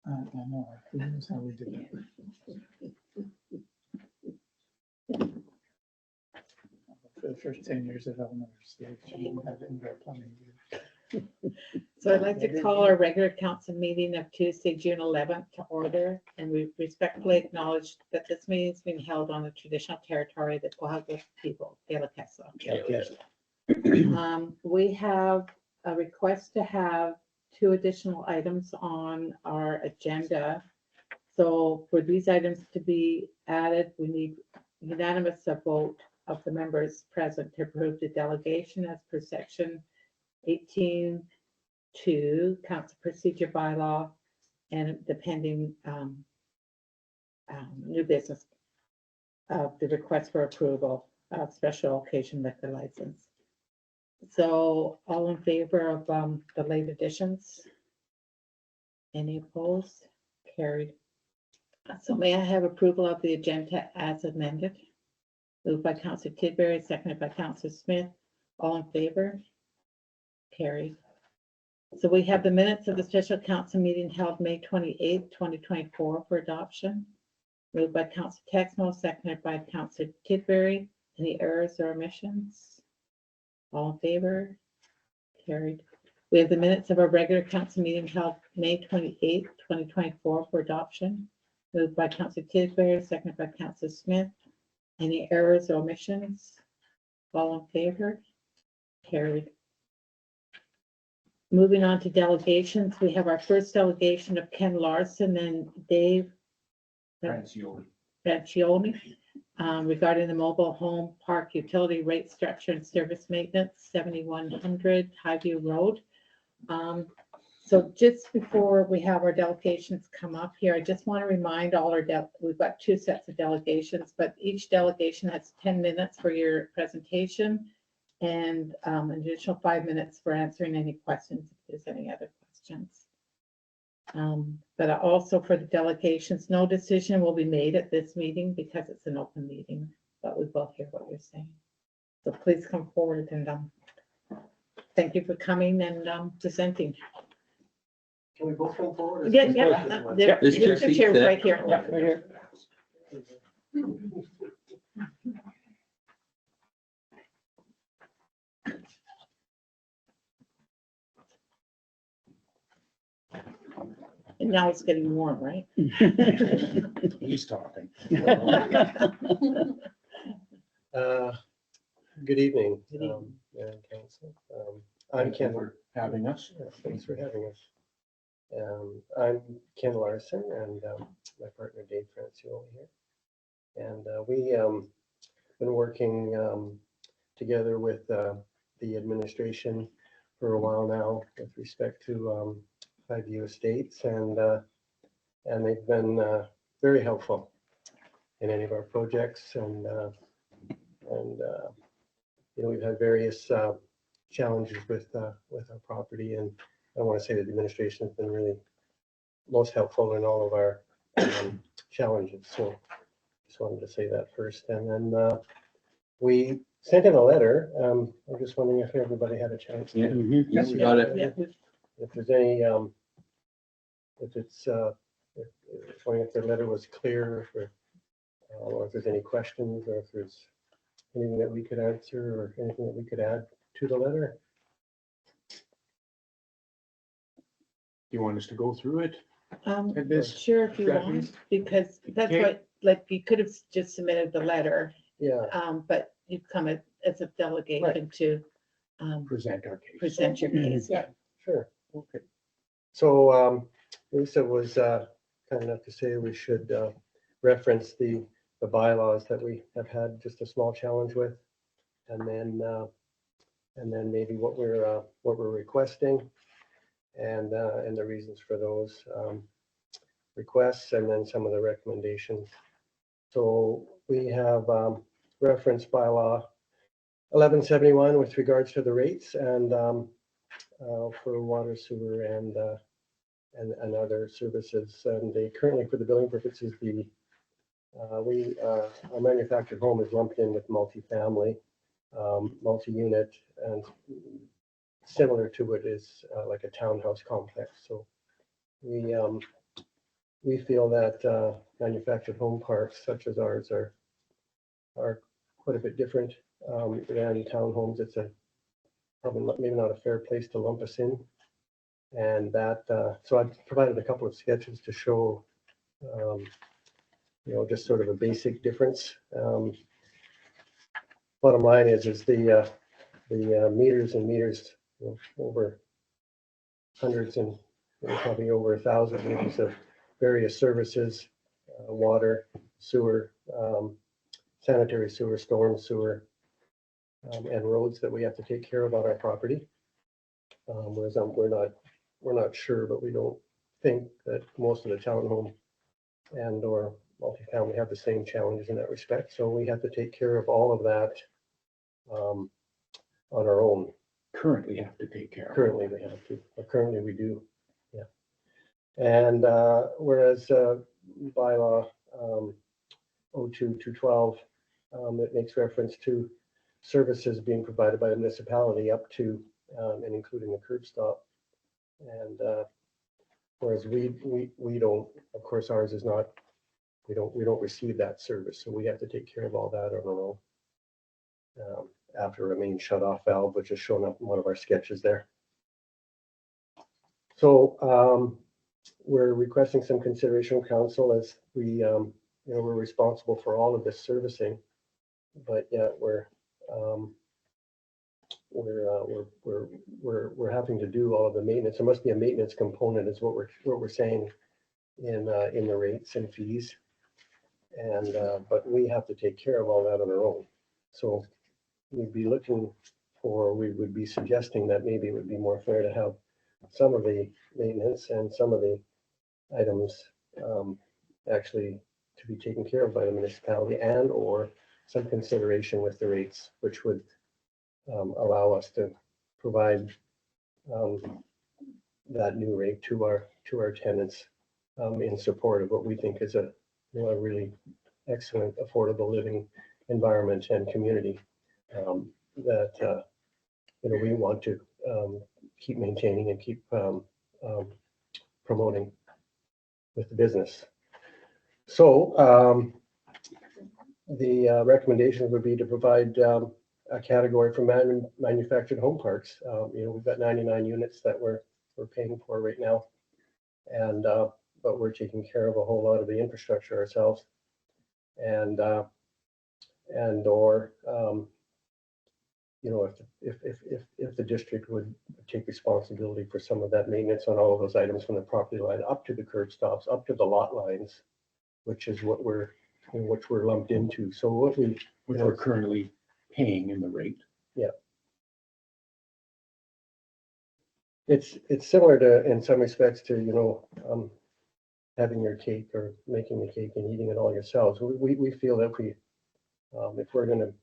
I know, who knows how we did that. For the first 10 years of elementary school, she didn't have indoor plumbing. So I'd like to call our regular council meeting of Tuesday, June 11th to order, and we respectfully acknowledge that this meeting is being held on the traditional territory of the Coahuila people, Galakesa. We have a request to have 2 additional items on our agenda. So for these items to be added, we need unanimous vote of the members present to approve the delegation as per section 18(2) council procedure bylaw and the pending new business of the request for approval of special occasion liquor license. So all in favor of the late additions? Any opposed? Carried. So may I have approval of the agenda as amended? Moved by Councillor Tidbury, seconded by Councillor Smith. All in favor? Carried. So we have the minutes of the special council meeting held May 28th, 2024 for adoption. Moved by Councillor Texmo, seconded by Councillor Tidbury. Any errors or omissions? All in favor? Carried. We have the minutes of our regular council meeting held May 28th, 2024 for adoption. Moved by Councillor Tidbury, seconded by Councillor Smith. Any errors or omissions? All in favor? Carried. Moving on to delegations, we have our first delegation of Ken Larson and Dave Francione regarding the mobile home park utility rate structure and service maintenance, 7100 Highview Road. So just before we have our delegations come up here, I just want to remind all our, we've got 2 sets of delegations, but each delegation has 10 minutes for your presentation and an additional 5 minutes for answering any questions, if there's any other questions. But also for the delegations, no decision will be made at this meeting because it's an open meeting, but we will hear what you're saying. So please come forward and thank you for coming and presenting. Can we both come forward? Yeah, there's two chairs right here. Yeah, right here. And now it's getting warm, right? He's talking. Good evening, Good evening. Mayor and Council. I'm Ken. for having us. Yeah, thanks for having us. I'm Ken Larson and my partner Dave Francione here. And we been working together with the administration for a while now with respect to Highview Estates, and they've been very helpful in any of our projects, and you know, we've had various challenges with our property, and I want to say that the administration has been really most helpful in all of our challenges. So just wanted to say that first, and then we sent in a letter. I'm just wondering if everybody had a chance. Yeah, we got it. Yeah, If there's any, if it's, wondering if their letter was clear, or if there's any questions, or if there's anything that we could answer, or anything that we could add to the letter. You want us to go through it? we, At this, sure, if you want, because that's Okay. what, like, you could have just submitted the letter, Yeah, but you've come as a delegation to present our case. present your case. yeah, sure. Okay. So Lisa was kind enough to say we should reference the bylaws that we have had just a small challenge with, and then maybe what we're requesting, and the reasons for those requests, and then some of the recommendations. So we have reference bylaw 1171 with regards to the rates, and for water, sewer, and other services. And they currently, for the billing purposes, our manufactured home is lumped in with multifamily, multi-unit, and similar to it is like a townhouse complex. So we we feel that manufactured home parks such as ours are quite a bit different than townhomes. It's probably maybe not a fair place to lump us in. And that, so I've provided a couple of sketches to show, just sort of a basic difference. Bottom line is the meters and meters, over hundreds and probably over 1,000 meters of various services, water, sewer, sanitary sewer, storm sewer, and roads that we have to take care of on our property. Whereas we're not sure, but we don't think that most of the townhome and or multifamily have the same challenges in that respect. So we have to take care of all of that on our own. Currently have to take care of. Currently we have to, or currently we do, yeah. And whereas bylaw 02-212, it makes reference to services being provided by the municipality up to and including the curb stop. And whereas we don't, of course, ours is not, we don't receive that service, so we have to take care of all that on our own. After a main shut-off valve, which is shown up in one of our sketches there. So we're requesting some consideration from council as we, we're responsible for all of this servicing, but yet we're having to do all of the maintenance. There must be a maintenance component, is what we're saying in the rates and fees, and but we have to take care of all that on our own. So we'd be looking for, we would be suggesting that maybe it would be more fair to have some of the maintenance and some of the items actually to be taken care of by the municipality, and or some consideration with the rates, which would allow us to provide that new rate to our tenants in support of what we think is a really excellent affordable living environment and community that we want to keep maintaining and keep promoting with the business. So the recommendation would be to provide a category for manufactured home parks. We've got 99 units that we're paying for right now, and but we're taking care of a whole lot of the infrastructure ourselves, and or if the district would take responsibility for some of that maintenance on all of those items from the property line up to the curb stops, up to the lot lines, which is what we're lumped into. So what Which we're currently paying in the rate. Yeah. It's similar to, in some respects, to, having your cake or making the cake and eating it all yourselves. We feel that if we're going to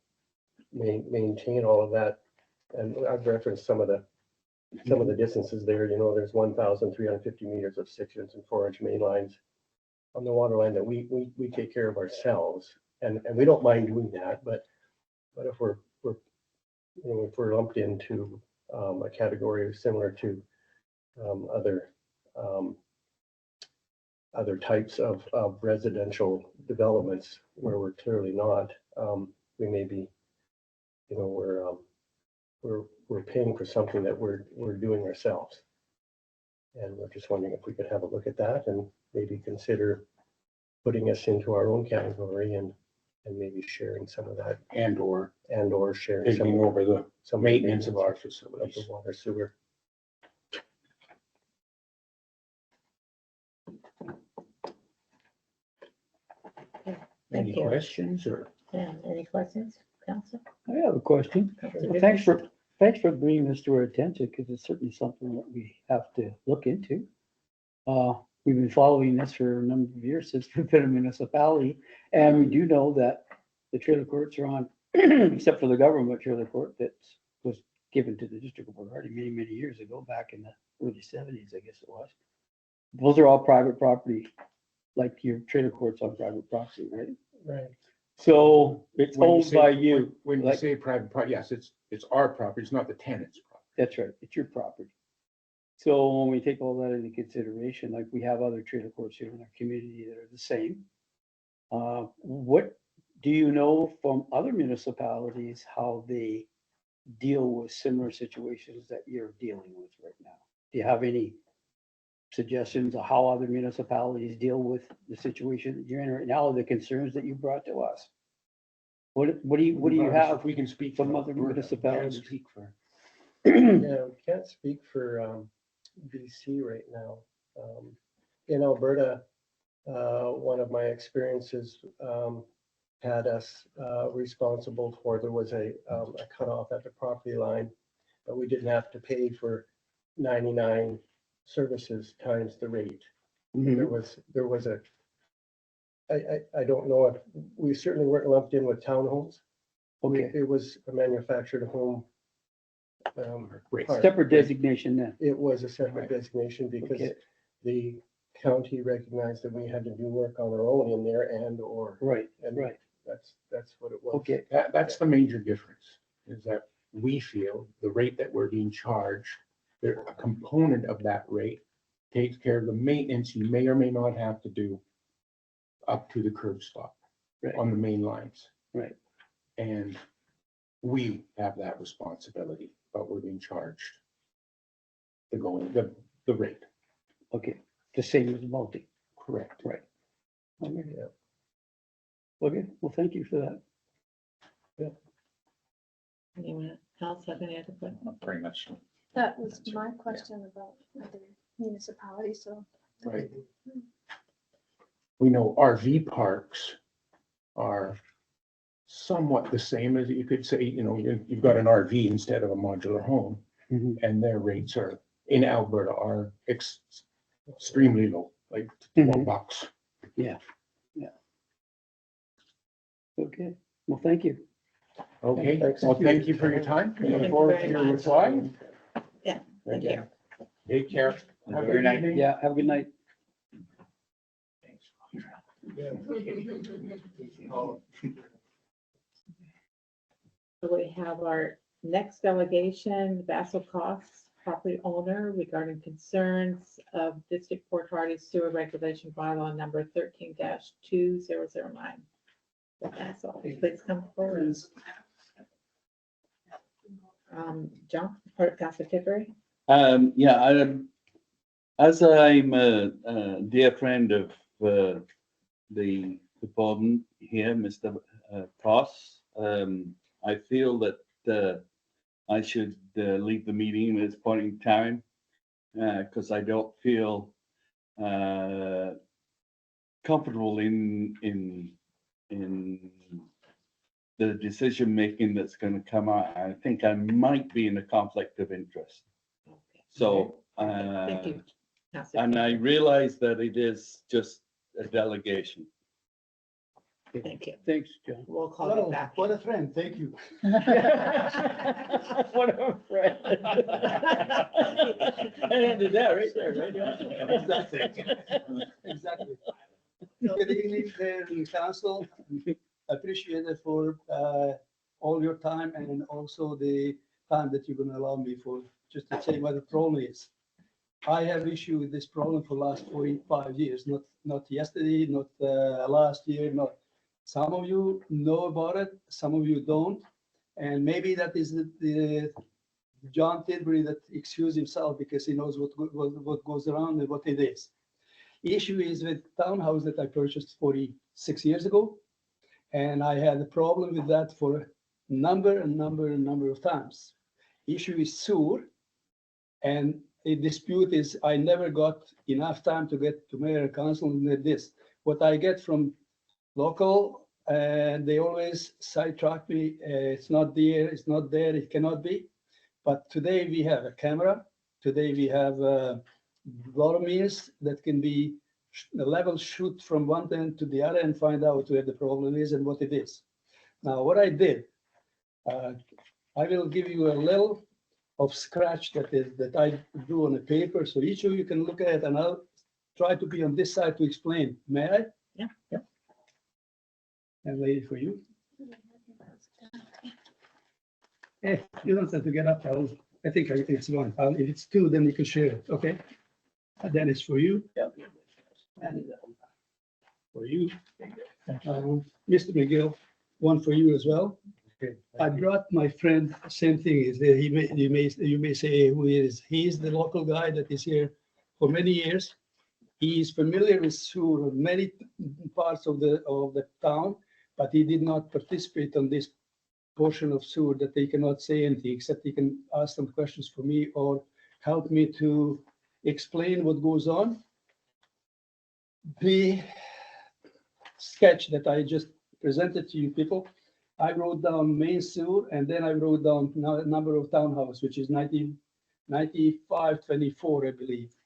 maintain all of that, and I've referenced some of the distances there, there's 1,350 meters of 6-inch and 4-inch main lines on the water line that we take care of ourselves, and we don't mind doing that, but if we're lumped into a category similar to other types of residential developments where we're clearly not, we may be, we're paying for something that we're doing ourselves. And we're just wondering if we could have a look at that and maybe consider putting us into our own category and maybe sharing some of that, And or sharing some taking over the some maintenance of our of facilities. the water sewer. Any Thank you. questions or? Yeah, any questions, council? I have a question. Well, thanks for bringing this to our attention, because it's certainly something that we have to look into. We've been following this for a number of years since we've been a municipality, and we do know that the trailer courts are on, except for the government trailer court that was given to the District of Port Hardy many, many years ago, back in the early 70s, I guess it was. Those are all private property, like your trailer courts on private property, right? Right. So it's When you owned say- by you. When you like- say private property, yes, it's our property, it's not the tenant's property. That's right, it's your property. So when we take all that into consideration, like we have other trailer courts here in our community that are the same. What do you know from other municipalities, how they deal with similar situations that you're dealing with right now? Do you have any suggestions of how other municipalities deal with the situation that you're in right now, or the concerns that you brought to us? What do you have? We can speak from for other Alberta, we can't municipalities? speak for- Yeah, we can't speak for BC right now. In Alberta, one of my experiences had us responsible for, there was a cutoff at the property line, but we didn't have to pay for 99 services times the rate. There was a, I don't know if, we certainly weren't lumped in with townhomes. Okay, It was a manufactured home. Right. park. separate designation then. It was a separate designation because Okay, the county recognized that we had to do work on our own in there and or. right, And right, that's what it was. okay, That's the major difference, is that we feel the rate that we're being charged, there, a component of that rate takes care of the maintenance you may or may not have to do up to the curb stop Right. on the main lines. right. And we have that responsibility, but we're being charged the rate. Okay, the same as multi. Correct. Right. Okay. Yeah. Okay, well, thank you for that. Anyone else have any other questions? Pretty much. That was my question about other municipalities, so. Right. We know RV parks are somewhat the same as you could say, you've got an RV instead of a modular home, Mhm. and their rates are, in Alberta, are extremely low, like Mhm. $12. Yeah. Okay, well, thank you. Okay, Thanks. well, thank you for your time. Thank Look you forward very to your much. reply. Yeah, thank you. Take care. Have a Enjoy good your night. evening. Yeah, have a good night. So we have our next delegation, Vassal Costs, property owner regarding concerns of District Port Hardy sewer regulation bylaw number 13-2009. Vassal, please come forward. John, or Councilor Tipperary? As I'm a dear friend of the department here, Mr. Cross, I feel that I should leave the meeting at this point in time because I don't feel comfortable in the decision making that's going to come out. I think I might be in a conflict of interest. So, Thank you. Councilor and I Tipperary. realize that it is just a delegation. Thank you. Thanks, John. We'll call you back. What a friend, thank you. What a friend. I ended that right there, right? Exactly. Good evening, council. Appreciate it for all your time and also the time that you're gonna allow me for just to say what the problem is. I have issue with this problem for last 45 years, not yesterday, not last year, not. Some of you know about it, some of you don't. And maybe that is the John Tilbury that excused himself because he knows what goes around and what it is. Issue is with townhouse that I purchased 46 years ago. And I had a problem with that for a number of times. Issue is sewer. And a dispute is I never got enough time to get to mayor and council and this. What I get from local, and they always sidetrack me. It's not there, it's not there, it cannot be. But today we have a camera. Today we have a lot of means that can be level shoot from one end to the other and find out where the problem is and what it is. Now, what I did, I will give you a little of scratch that I drew on a paper. So each of you can look at it and I'll try to be on this side to explain. May I? Yeah. And wait for you. Hey, you don't have to get up. I I think it's one. If it's two, then you can share it, okay? And then it's for you. Yeah. And for you. Mr. McGill, one for you as well. I brought my friend, same thing is that you may say who he is. He is the local guy that is here for many years. He is familiar with sewer in many parts of the town, but he did not participate on this portion of sewer that they cannot say anything, except he can ask some questions for me or help me to explain what goes on. The sketch that I just presented to you people, I wrote down main sewer, and then I wrote down number of townhouse, which is 9524, I believe,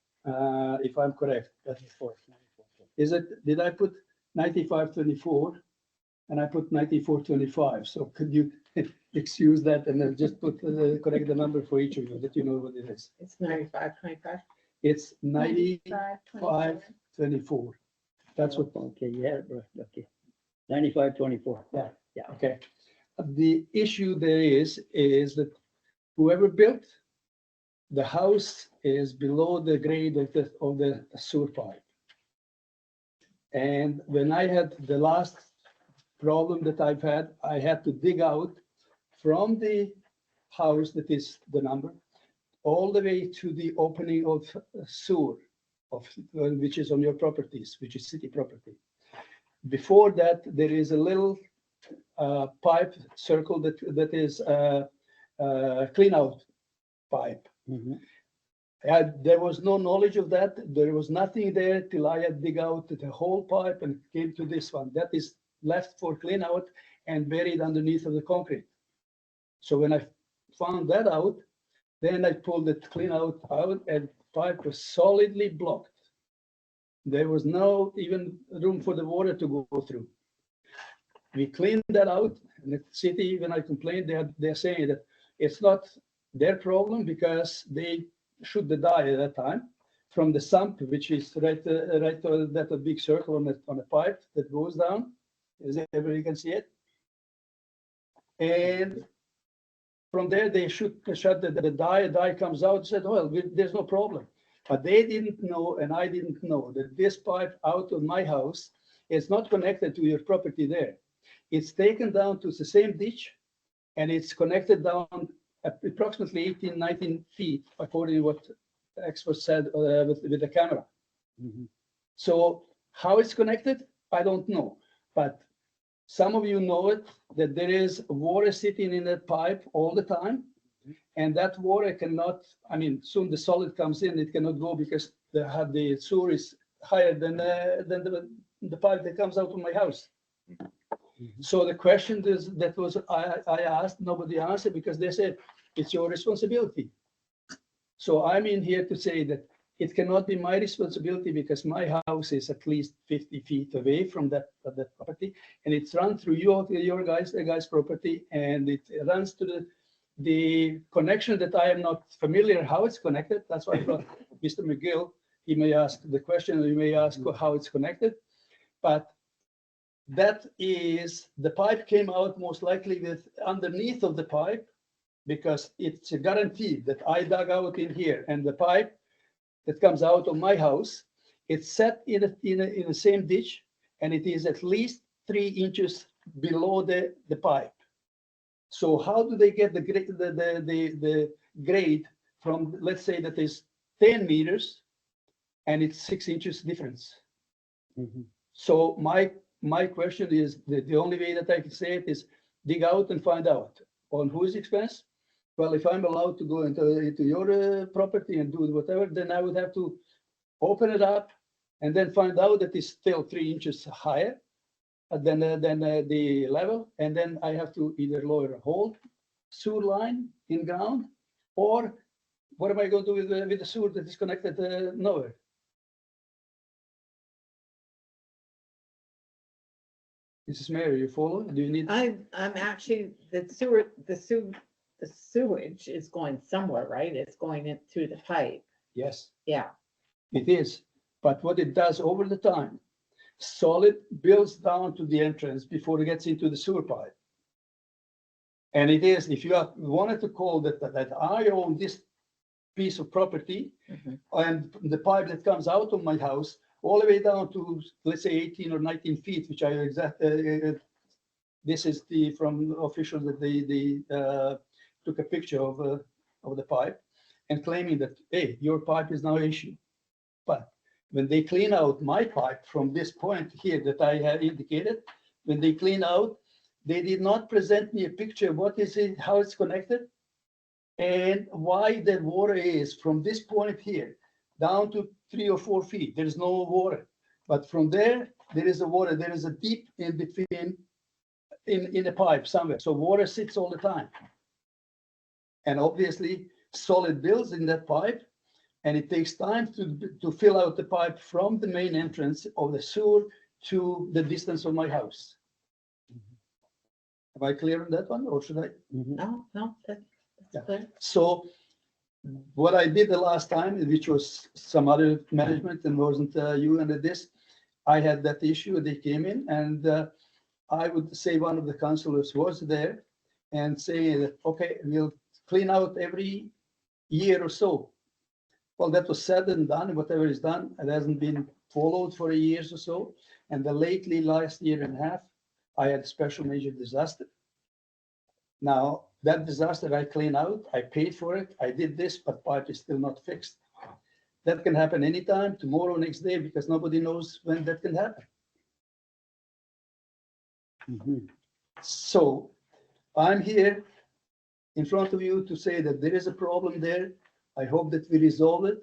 if I'm correct. Is it, did I put 9524? And I put 9425, so could you excuse that and then just put, correct the number for each of you, that you know what it is. It's 9525. It's 9524. That's what, Okay, yeah, right, okay. 9524. Yeah. okay. The issue there is that whoever built the house is below the grade of the sewer pipe. And when I had the last problem that I've had, I had to dig out from the house that is the number, all the way to the opening of sewer, which is on your properties, which is city property. Before that, there is a little pipe circle that is clean out pipe. Mhm. There was no knowledge of that. There was nothing there till I had dig out the whole pipe and came to this one. That is left for clean out and buried underneath of the concrete. So when I found that out, then I pulled it clean out and pipe was solidly blocked. There was no even room for the water to go through. We cleaned that out, and the city, when I complained, they're saying that it's not their problem because they shoot the dye at that time from the sump, which is right that a big circle on a pipe that goes down. Is everybody can see it? And from there, they shut the dye comes out, said, well, there's no problem. But they didn't know, and I didn't know, that this pipe out of my house is not connected to your property there. It's taken down to the same ditch, and it's connected down approximately 18, 19 feet, according to what the expert said with the camera. Mhm. So how it's connected, I don't know. But some of you know it, that there is water sitting in that pipe all the time. And that water cannot, I mean, soon the solid comes in, it cannot go because the sewer is higher than the pipe that comes out of my house. So the question I asked, nobody answered because they said, it's your responsibility. So I'm in here to say that it cannot be my responsibility because my house is at least 50 feet away from that property, and it's run through your guys' property, and it runs to the connection that I am not familiar how it's connected. That's why I thought Mr. McGill, he may ask the question, or he may ask how it's connected, but that is, the pipe came out most likely with underneath of the pipe, because it's a guarantee that I dug out in here, and the pipe that comes out of my house, it's set in the same ditch, and it is at least 3 inches below the pipe. So how do they get the grade from, let's say that is 10 meters, and it's 6 inches difference? Mhm. So my question is, the only way that I can say it is dig out and find out. On whose expense? Well, if I'm allowed to go into your property and do whatever, then I would have to open it up and then find out that it's still 3 inches higher than the level. And then I have to either lower a whole sewer line in ground, or what am I going to do with the sewer that is connected nowhere? Mrs. Mayor, you follow? Do you need? I'm actually, the sewage is going somewhere, right? It's going in through the pipe. Yes. Yeah. It is, but what it does over the time, solid builds down to the entrance before it gets into the sewer pipe. And it is, if you wanted to call that I own this piece of property Mhm. and the pipe that comes out of my house, all the way down to, let's say, 18 or 19 feet, which I this is from the officials that they took a picture of the pipe and claiming that, hey, your pipe is now issue. But when they clean out my pipe from this point here that I have indicated, when they clean out, they did not present me a picture of what is it, how it's connected, and why the water is from this point here down to 3 or 4 feet. There is no water, but from there is a water. There is a deep in between in the pipe somewhere. So water sits all the time, and obviously solid builds in that pipe, and it takes time to fill out the pipe from the main entrance of the sewer to the distance of my house. Am I clear on that one, or should I? No, that's Yeah. clear. So what I did the last time, which was some other management and wasn't you under this, I had that issue. They came in, and I would say one of the councillors was there and saying that, okay, we'll clean out every year or so. Well, that was said and done. Whatever is done, it hasn't been followed for a year or so. And lately, last year and a half, I had a special major disaster. Now, that disaster I cleaned out, I paid for it, I did this, but pipe is still not fixed. That can happen anytime, tomorrow, next day, because nobody knows when that can happen. So I'm here in front of you to say that there is a problem there. I hope that we resolve it.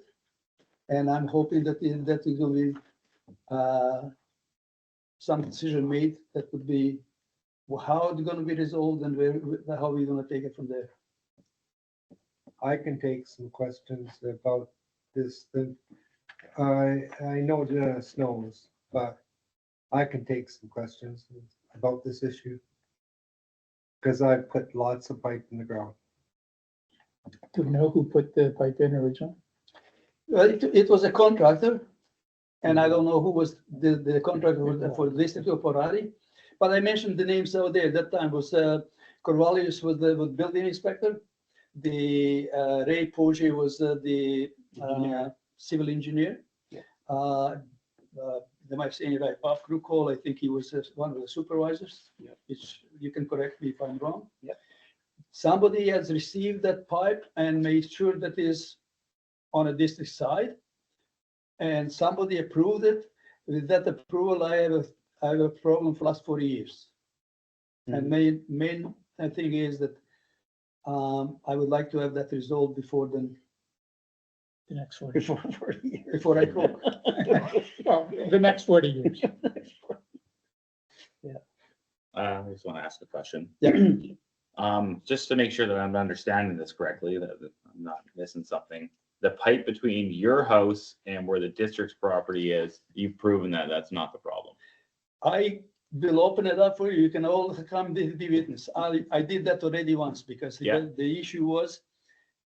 And I'm hoping that that will be some decision made that would be how it's going to be resolved and how we're going to take it from there. I can take some questions about this. I know Dennis knows, but I can take some questions about this issue. Because I put lots of pipe in the ground. Do we know who put the pipe in originally? Well, it was a contractor, and I don't know who was the contractor for the district of Porari, but I mentioned the names out there. That time was Corvallis was the building inspector. The Ray Poggi was the civil engineer. Am I saying it right? Bob Krukol, I think he was one of the supervisors. Yeah. Which you can correct me if I'm wrong. Yeah. Somebody has received that pipe and made sure that is on a district side, and somebody approved it. With that approval, I have a problem for the last 40 years. And main thing is that I would like to have that resolved before then, The next 40, Before 40 years. before I go. well, the next 40 years. I just want to ask a question. Yeah. Just to make sure that I'm understanding this correctly, that I'm not missing something. The pipe between your house and where the district's property is, you've proven that that's not the problem. I will open it up for you. You can all come be witness. I did that already once because Yeah. the issue was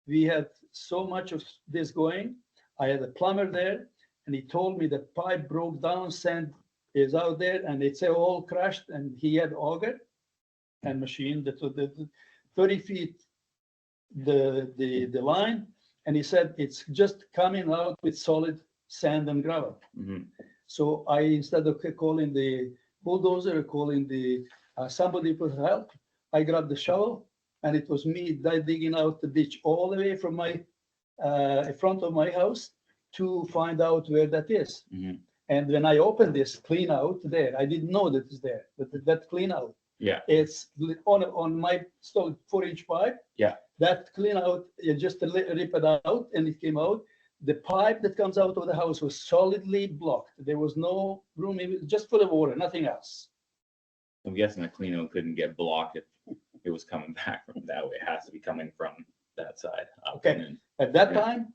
we had so much of this going. I had a plumber there and he told me the pipe broke down, sand is out there and it's all crushed, and he had auger and machine that was the 30 feet the line, and he said it's just coming out with solid sand and gravel. Mhm. So I, instead of calling the bulldozer or calling the somebody for help, I grabbed the shovel, and it was me digging out the ditch all the way from my front of my house to find out where that is. Mhm. And when I opened this clean out there, I didn't know that it's there, but that clean out, Yeah. it's on my solid 4-inch pipe. Yeah. That clean out, you just rip it out and it came out. The pipe that comes out of the house was solidly blocked. There was no room, it was just full of water, nothing else. I'm guessing the clean out couldn't get blocked if it was coming back from that way. It has to be coming from that side. Up Okay. and in. At that Yeah. time,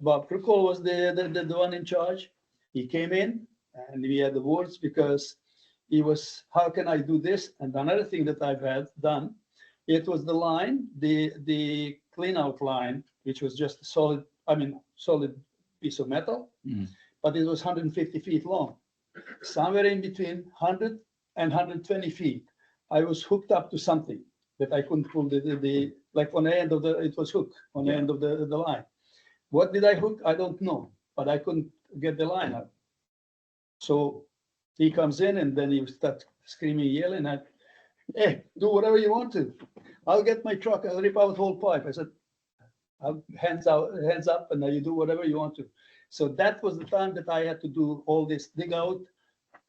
Bob Krukol was the one in charge. He came in and we had the words because he was, how can I do this? And another thing that I've had done, it was the line, the clean out line, which was just a solid piece of metal, Mhm. but it was 150 feet long. Somewhere in between 100 and 120 feet, I was hooked up to something that I couldn't pull like on the end of it was hooked on the end of the line. What did I hook? I don't know, but I couldn't get the line up. So he comes in and then he starts screaming, yelling at, hey, do whatever you want to. I'll get my truck, I'll rip out whole pipe. I said, hands up, and now you do whatever you want to. So that was the time that I had to do all this dig out,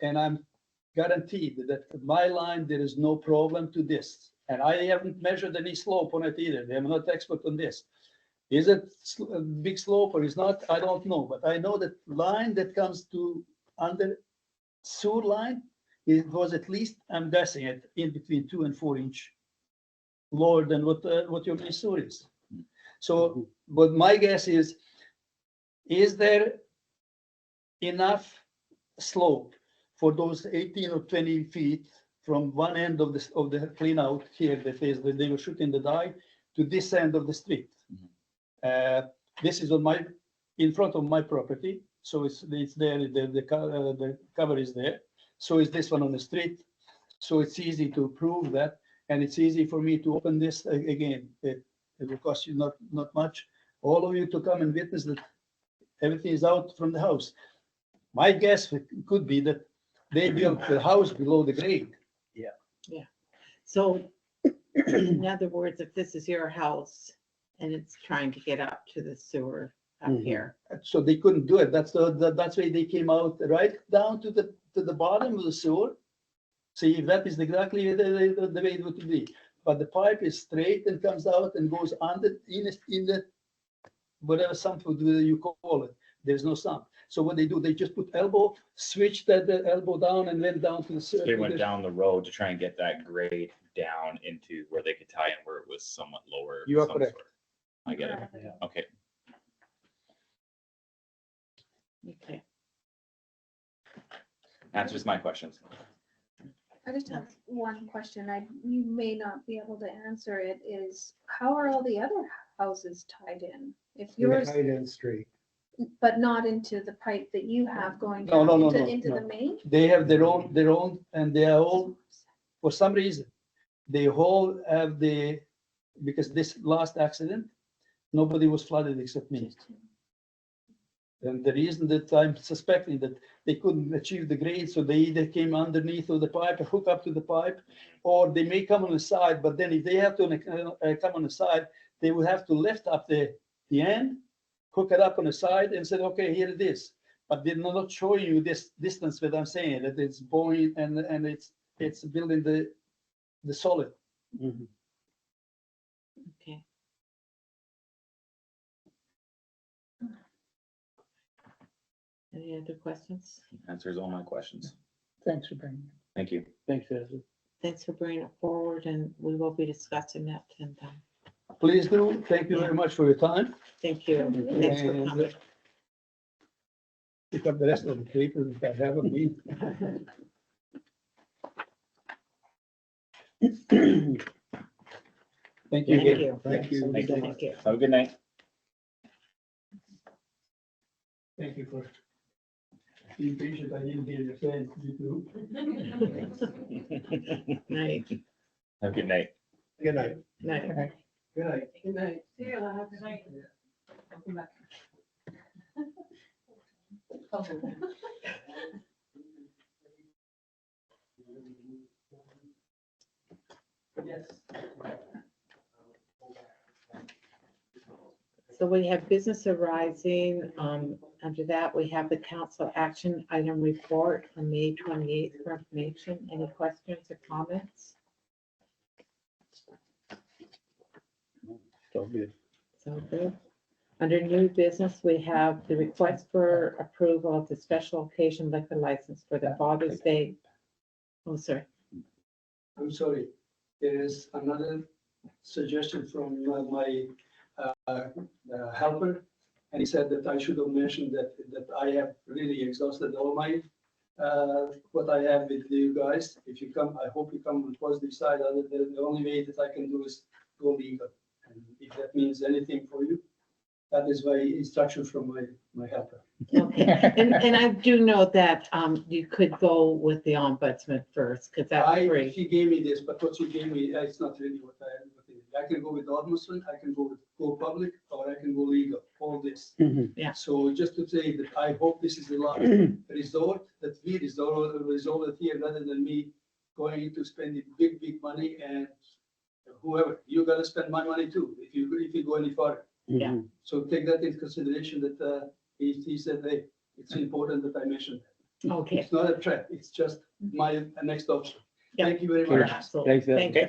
and I'm guaranteed that my line, there is no problem to this. And I haven't measured any slope on it either. I'm not expert on this. Is it a big slope or is not? I don't know, but I know that line that comes to under sewer line, it was at least, I'm guessing it, in between 2 and 4 inch lower than what your main sewer is. So, but my guess is there enough slope for those 18 or 20 feet from one end of the clean out here that is that they were shooting the dye to this end of the street? This is in front of my property, so it's there. The cover is there. So is this one on the street. So it's easy to prove that, and it's easy for me to open this again. It will cost you not much. All of you to come and witness that everything is out from the house. My guess could be that they built the house below the grade. So in other words, if this is your house and it's trying to get up to the sewer up Mhm. here, So they couldn't do it. That's why they came out right down to the bottom of the sewer. See, that is exactly the way it would be. But the pipe is straight and comes out and goes under in the whatever sump you call it. There's no sump. So what they do, they just put elbow, switch the elbow down and went down to the sewer. They went down the road to try and get that grade down into where they could tie in where it was somewhat lower. You are some correct. sort. I get it. Okay. okay. Answers my questions. I just have one question. You may not be able to answer it, is how are all the other houses tied in? If They're yours, tied in straight. but not into the pipe that you have going No, down no, no, into, no, into no. the main? They have their own, and they are all, for some reason, they all have because this last accident, nobody was flooded except me. And the reason that I'm suspecting that they couldn't achieve the grade, so they either came underneath of the pipe, or hook up to the pipe, or they may come on the side, but then if they have to come on the side, they will have to lift up the end, hook it up on the side and say, okay, here it is. But they're not showing you this distance that I'm saying, that it's bowing and it's building the solid. Mhm. Okay. Any other questions? Answers all my questions. Thanks for bringing it. Thank you. Thanks, Ezra. Thanks for bringing it forward, and we will be discussing that, and Please do. Thank you very much for your time. thank you. Thanks for And coming. pick up the rest of the papers that I have of me. Thank you. Thank again. you. Thank you. Thank you. Thank you. Have a good night. Thank you for being patient. I didn't hear you saying you too. Night, Have a good night. Good night. night. Good night. Good night. See you later. Good night. Yes. So we have business arising. Under that, we have the council action item report on May 28th for information. Any questions or comments? So good. So good. Under new business, we have the request for approval of the special occasion liquor license for the Father's Day. Oh, sorry. I'm sorry. There is another suggestion from my helper. And he said that I should have mentioned that I have really exhausted all my, what I have with you guys. If you come, I hope you come on the positive side. The only way that I can do is go legal. And if that means anything for you, That is my instruction from my helper. Okay, and I do know that, you could go with the ombudsman first, because that's free. She gave me this, but what she gave me, it's not really what I can go with ombudsman, I can go public, or I can go legal, all this. Mhm. Yeah. So just to say that I hope this is the last resort, that we resolve it here, rather than me going to spending big money, and whoever, you gotta spend my money too, if you go any further. Yeah. Mhm. So take that into consideration, that he said, hey, it's important that I mention that. Okay. It's not a threat, it's just my next option. Yeah. Thank you very Sure. much. Absolutely. Thanks, Ed. Thank you.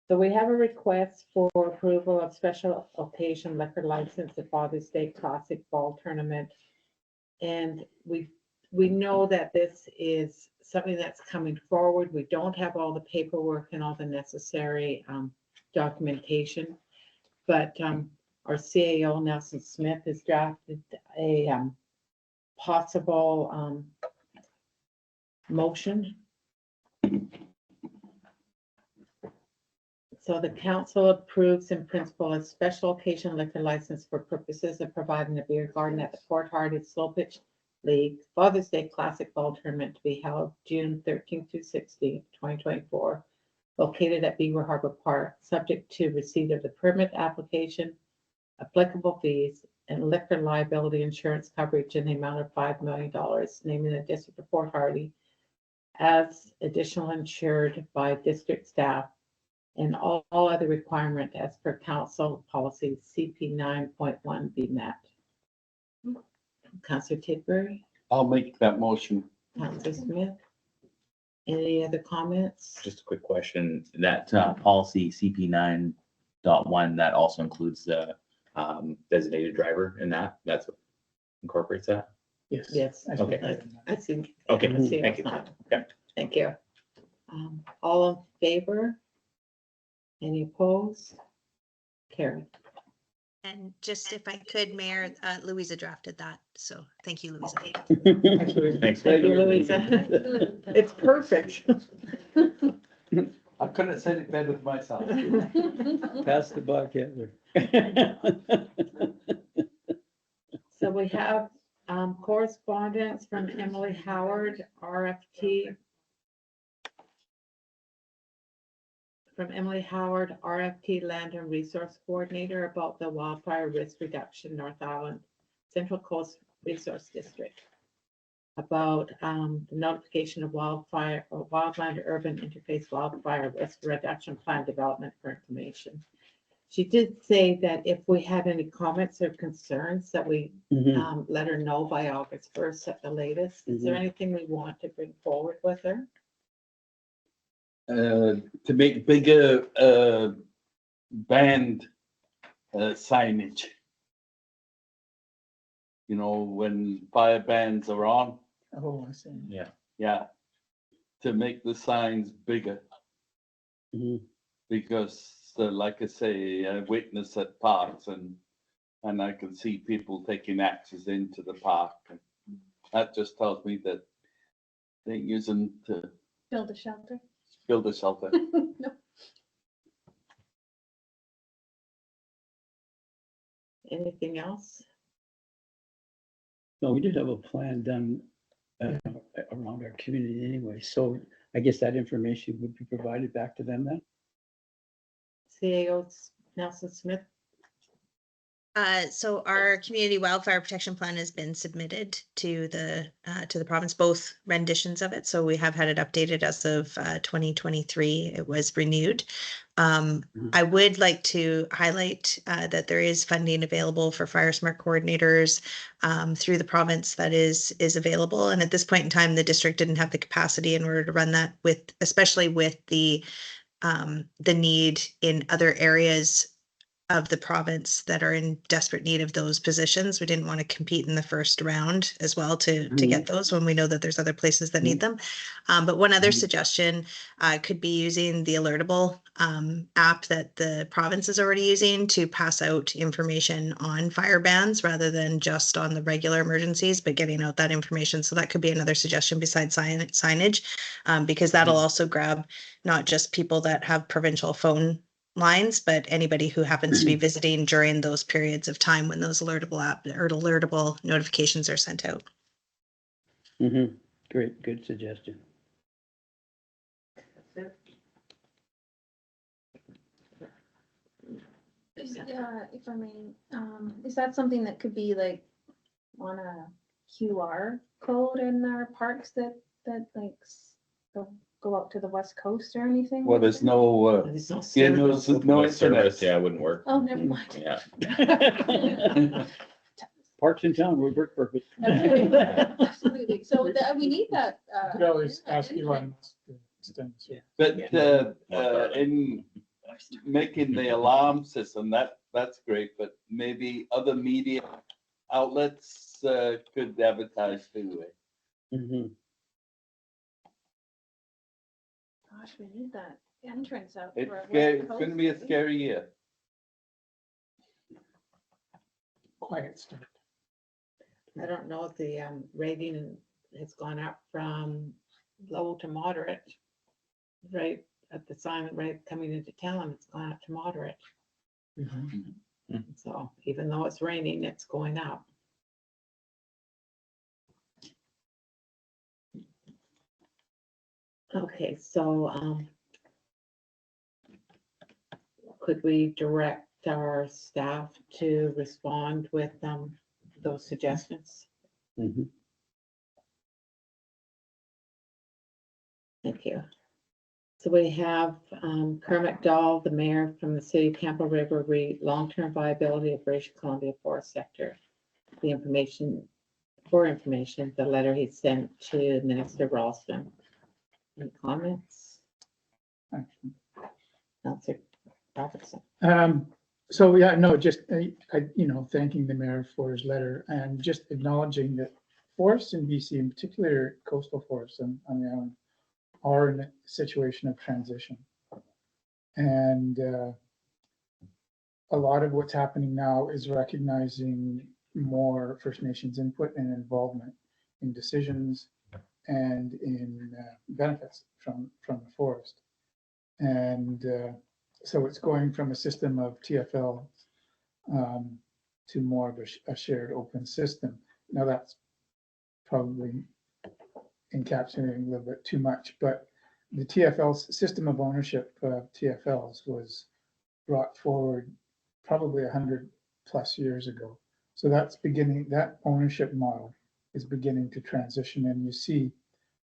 So we have a request for approval of special occasion liquor license at Father's Day Classic Ball Tournament. And we know that this is something that's coming forward. We don't have all the paperwork and all the necessary documentation. But our CAO, Nelson Smith, has drafted a possible motion. So the council approves in principle a special occasion liquor license for purposes of providing a beer garden at the Port Hardy Slow Pitch League Father's Day Classic Ball Tournament to be held June 13th through 16th, 2024, located at Beaver Harbor Park, subject to receipt of the permit application, applicable fees, and liquor liability insurance coverage in the amount of $5 million, naming the District of Port Hardy as additional insured by district staff, and all other requirement as per council policy CP 9.1 be met. Councillor Tidbury, I'll make that motion. Councillor Smith. Any other comments? Just a quick question, that policy CP 9.1, that also includes the designated driver in that's what incorporates that? Yes. Yes. Okay. I see. Okay, I see thank it's you. not. Okay. Thank you. All in favor? Any opposed? Carried. And just if I could, Mayor, Louisa drafted that, so thank you, Louisa. Thanks. Thank you, Louisa. It's perfect. I couldn't have said it better myself. Pass the buck, Heather. So we have correspondence from Emily Howard, RFT. From Emily Howard, RFT Land and Resource Coordinator, about the wildfire risk reduction North Island Central Coast Resource District. About the notification of wildfire or wildland urban interface wildfire risk reduction plan development for information. She did say that if we had any comments or concerns, that we Mhm. let her know by August 1st at the latest. Is there anything we want to bring forward with her? To make bigger band signage. You know, when fire bands are on, Oh, I see. yeah, to make the signs bigger. Mhm. Because like I say, I witness at parks and I can see people taking axes into the park. And that just tells me that they're using to Build a shelter. build a shelter. No. Anything else? No, we did have a plan done around our community anyway, so I guess that information would be provided back to them then? CAO Nelson Smith. So our community wildfire protection plan has been submitted to the province, both renditions of it. So we have had it updated as of 2023. It was renewed. I would like to highlight that there is funding available for fire smart coordinators through the province that is available. And at this point in time, the district didn't have the capacity in order to run that with, especially with the need in other areas of the province that are in desperate need of those positions. We didn't want to compete in the first round as well to get those when we know that there's other places that need them. But one other suggestion could be using the Alertable app that the province is already using to pass out information on fire bans rather than just on the regular emergencies, but getting out that information. So that could be another suggestion besides signage, because that'll also grab not just people that have provincial phone lines, but anybody who happens to be visiting during those periods of time when those alertable notifications are sent out. Mm-hmm. Great, good suggestion. Yeah, if I may, is that something that could be like on a QR code in our parks that like go out to the west coast or anything? Well, like there's that? no, There's no yeah, no, service. no No service, internet. yeah, it wouldn't work. Oh, never mind. Yeah. Parks in town would work perfect. Absolutely. So we need that. You could always internet ask anyway. Elon Musk to extend the service. But in making the alarm system, that's great, but maybe other media outlets could advertise too. Mhm. Gosh, we need that entrance out It's for our scary, west it's gonna be a coast, eh? scary year. Quiet start. I don't know if the rating has gone up from low to moderate. Right at the sign, right coming into town, it's gone up to moderate. So even though it's raining, it's going up. Okay, so could we direct our staff to respond with those suggestions? Mhm. Thank you. So we have Kermit Dahl, the mayor from the city of Campbell River, long-term viability of British Columbia forest sector. The information, the letter he sent to Minister Ralston. Any comments? Councilor Robertson. So, yeah, no, just, thanking the mayor for his letter and just acknowledging that forests in BC, in particular coastal forests on the island, are in a situation of transition. And a lot of what's happening now is recognizing more First Nations input and involvement in decisions and in benefits from the forest. And so it's going from a system of TFL to more of a shared open system. Now that's probably encapsulating a little bit too much, but the TFL system of ownership of TFLs was brought forward probably 100+ years ago. So that's beginning, that ownership model is beginning to transition, and you see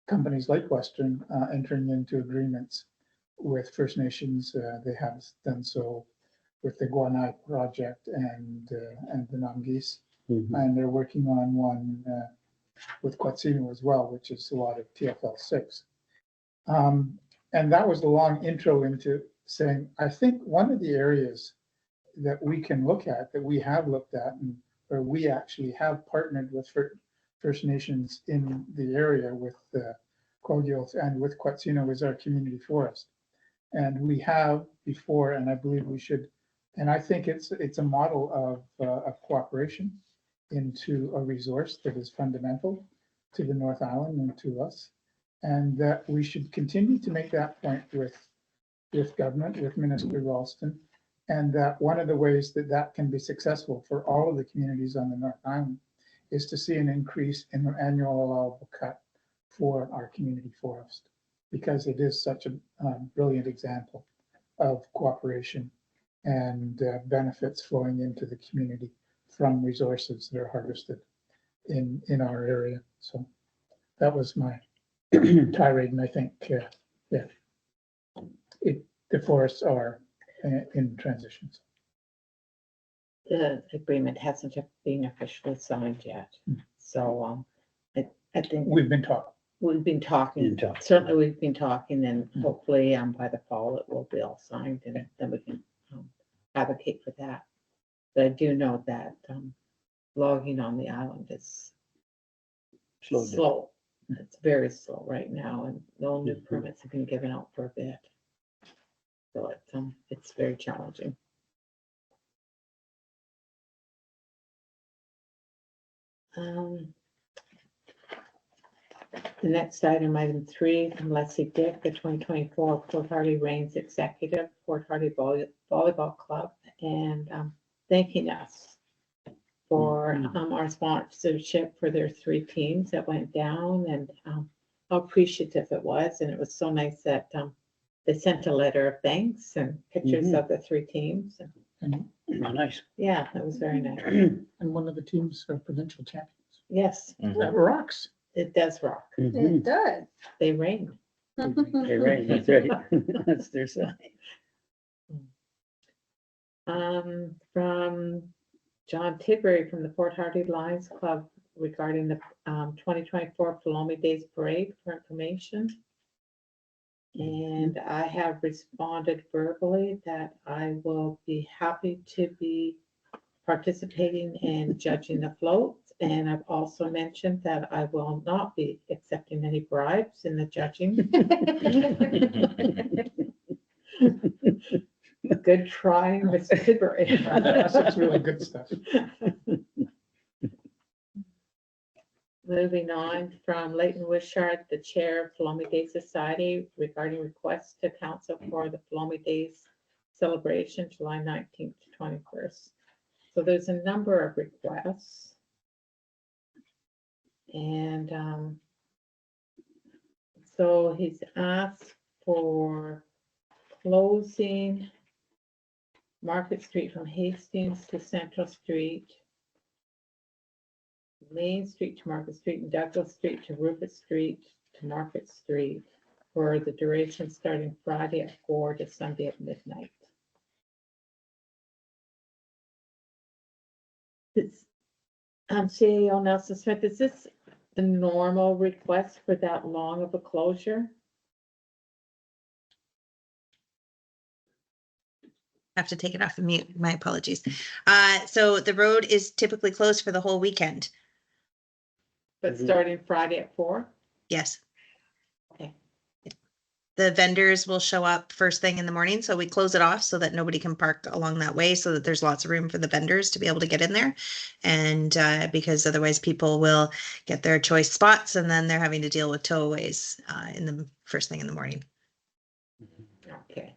companies like Western entering into agreements with First Nations. They have done so with the Guanai project and the Namgis, and they're working on one with Quatsino as well, which is a lot of TFL 6. And that was the long intro into saying, I think one of the areas that we can look at, that we have looked at, and where we actually have partnered with First Nations in the area with Kogios and with Quatsino, is our community forest. And we have before, and I believe we should, and I think it's a model of cooperation into a resource that is fundamental to the North Island and to us. And that we should continue to make that point with government, with Minister Ralston, and that one of the ways that that can be successful for all of the communities on the North Island is to see an increase in the annual allowable cut for our community forest, because it is such a brilliant example of cooperation and benefits flowing into the community from resources that are harvested in our area. So that was my tirade, and I think, the forests are in transitions. The agreement hasn't been officially signed yet. So I think We've been talking. we've been talking, Been talking. certainly we've been talking, and hopefully by the fall it will be all signed, and then we can advocate for that. But I do know that logging on the island is Slowed down. slow. It's very slow right now, and no new permits have been given out for a bit. So it's very challenging. The next item 3, from Leslie Dick, the 2024 Port Hardy Reigns Executive, Port Hardy Volleyball Club, and thanking us for our sponsorship for their 3 teams that went down, and how appreciative it was. And it was so nice that they sent a letter of thanks and pictures of the 3 teams. And, Oh, nice. Yeah, that was very nice. and one of the teams are provincial champions. Yes, That rocks. it does rock. Mhm. It does. They reign. Hey, right, that's right. That's their sign. From John Tidbury from the Port Hardy Lions Club regarding the 2024 Palombi Days Parade for information. And I have responded verbally that I will be happy to be participating in judging the floats. And I've also mentioned that I will not be accepting any bribes in the judging. Good try, Mr. Tidbury. That's really good stuff. Moving on from Leighton Wishart, the chair of Palombi Day Society, regarding requests to council for the Palombi Days celebration, July 19th to 21st. So there's a number of requests. And so he's asked for closing Market Street from Hastings to Central Street, Main Street to Market Street, and Douglas Street to Rupert Street to Market Street for the duration starting Friday at 4 to Sunday at midnight. This, CAO Nelson Smith, is this the normal request for that long of a closure? Have to take it off of mute. My apologies. So the road is typically closed for the whole weekend. But starting Friday at 4? Yes. Okay. The vendors will show up first thing in the morning, so we close it off so that nobody can park along that way, so that there's lots of room for the vendors to be able to get in there. And because otherwise people will get their choice spots and then they're having to deal with towaways in the first thing in the morning. Okay.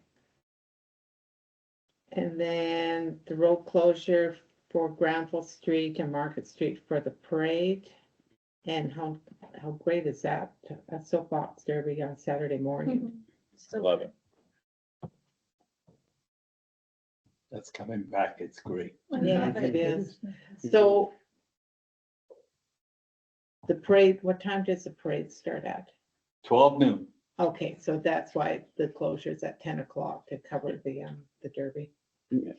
And then the road closure for Granville Street and Market Street for the parade. And how great is that? A soapbox derby on Saturday morning. Love it. That's coming back. It's great. Yeah, it is. So the parade, what time does the parade start at? 12 noon. Okay, so that's why the closure is at 10 o'clock to cover the derby. Yeah.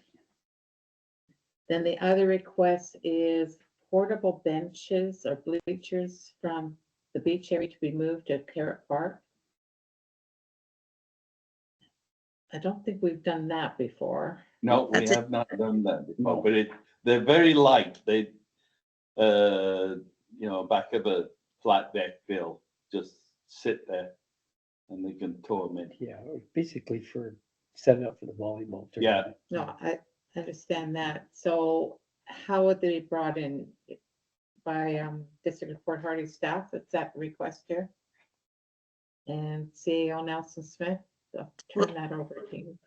Then the other request is portable benches or bleachers from the beach area to be moved to Carrot Park. I don't think we've done that before. No, we That's it. have not done that before, but they're very light. They, back of a flat deck, they'll just sit there and they can tow them in. Yeah, basically for setting up for the volleyball. Yeah. tournament. No, I understand that. So how would they be brought in by District of Port Hardy staff? That's that request here. And CEO Nelson Smith, I'll turn that over to you.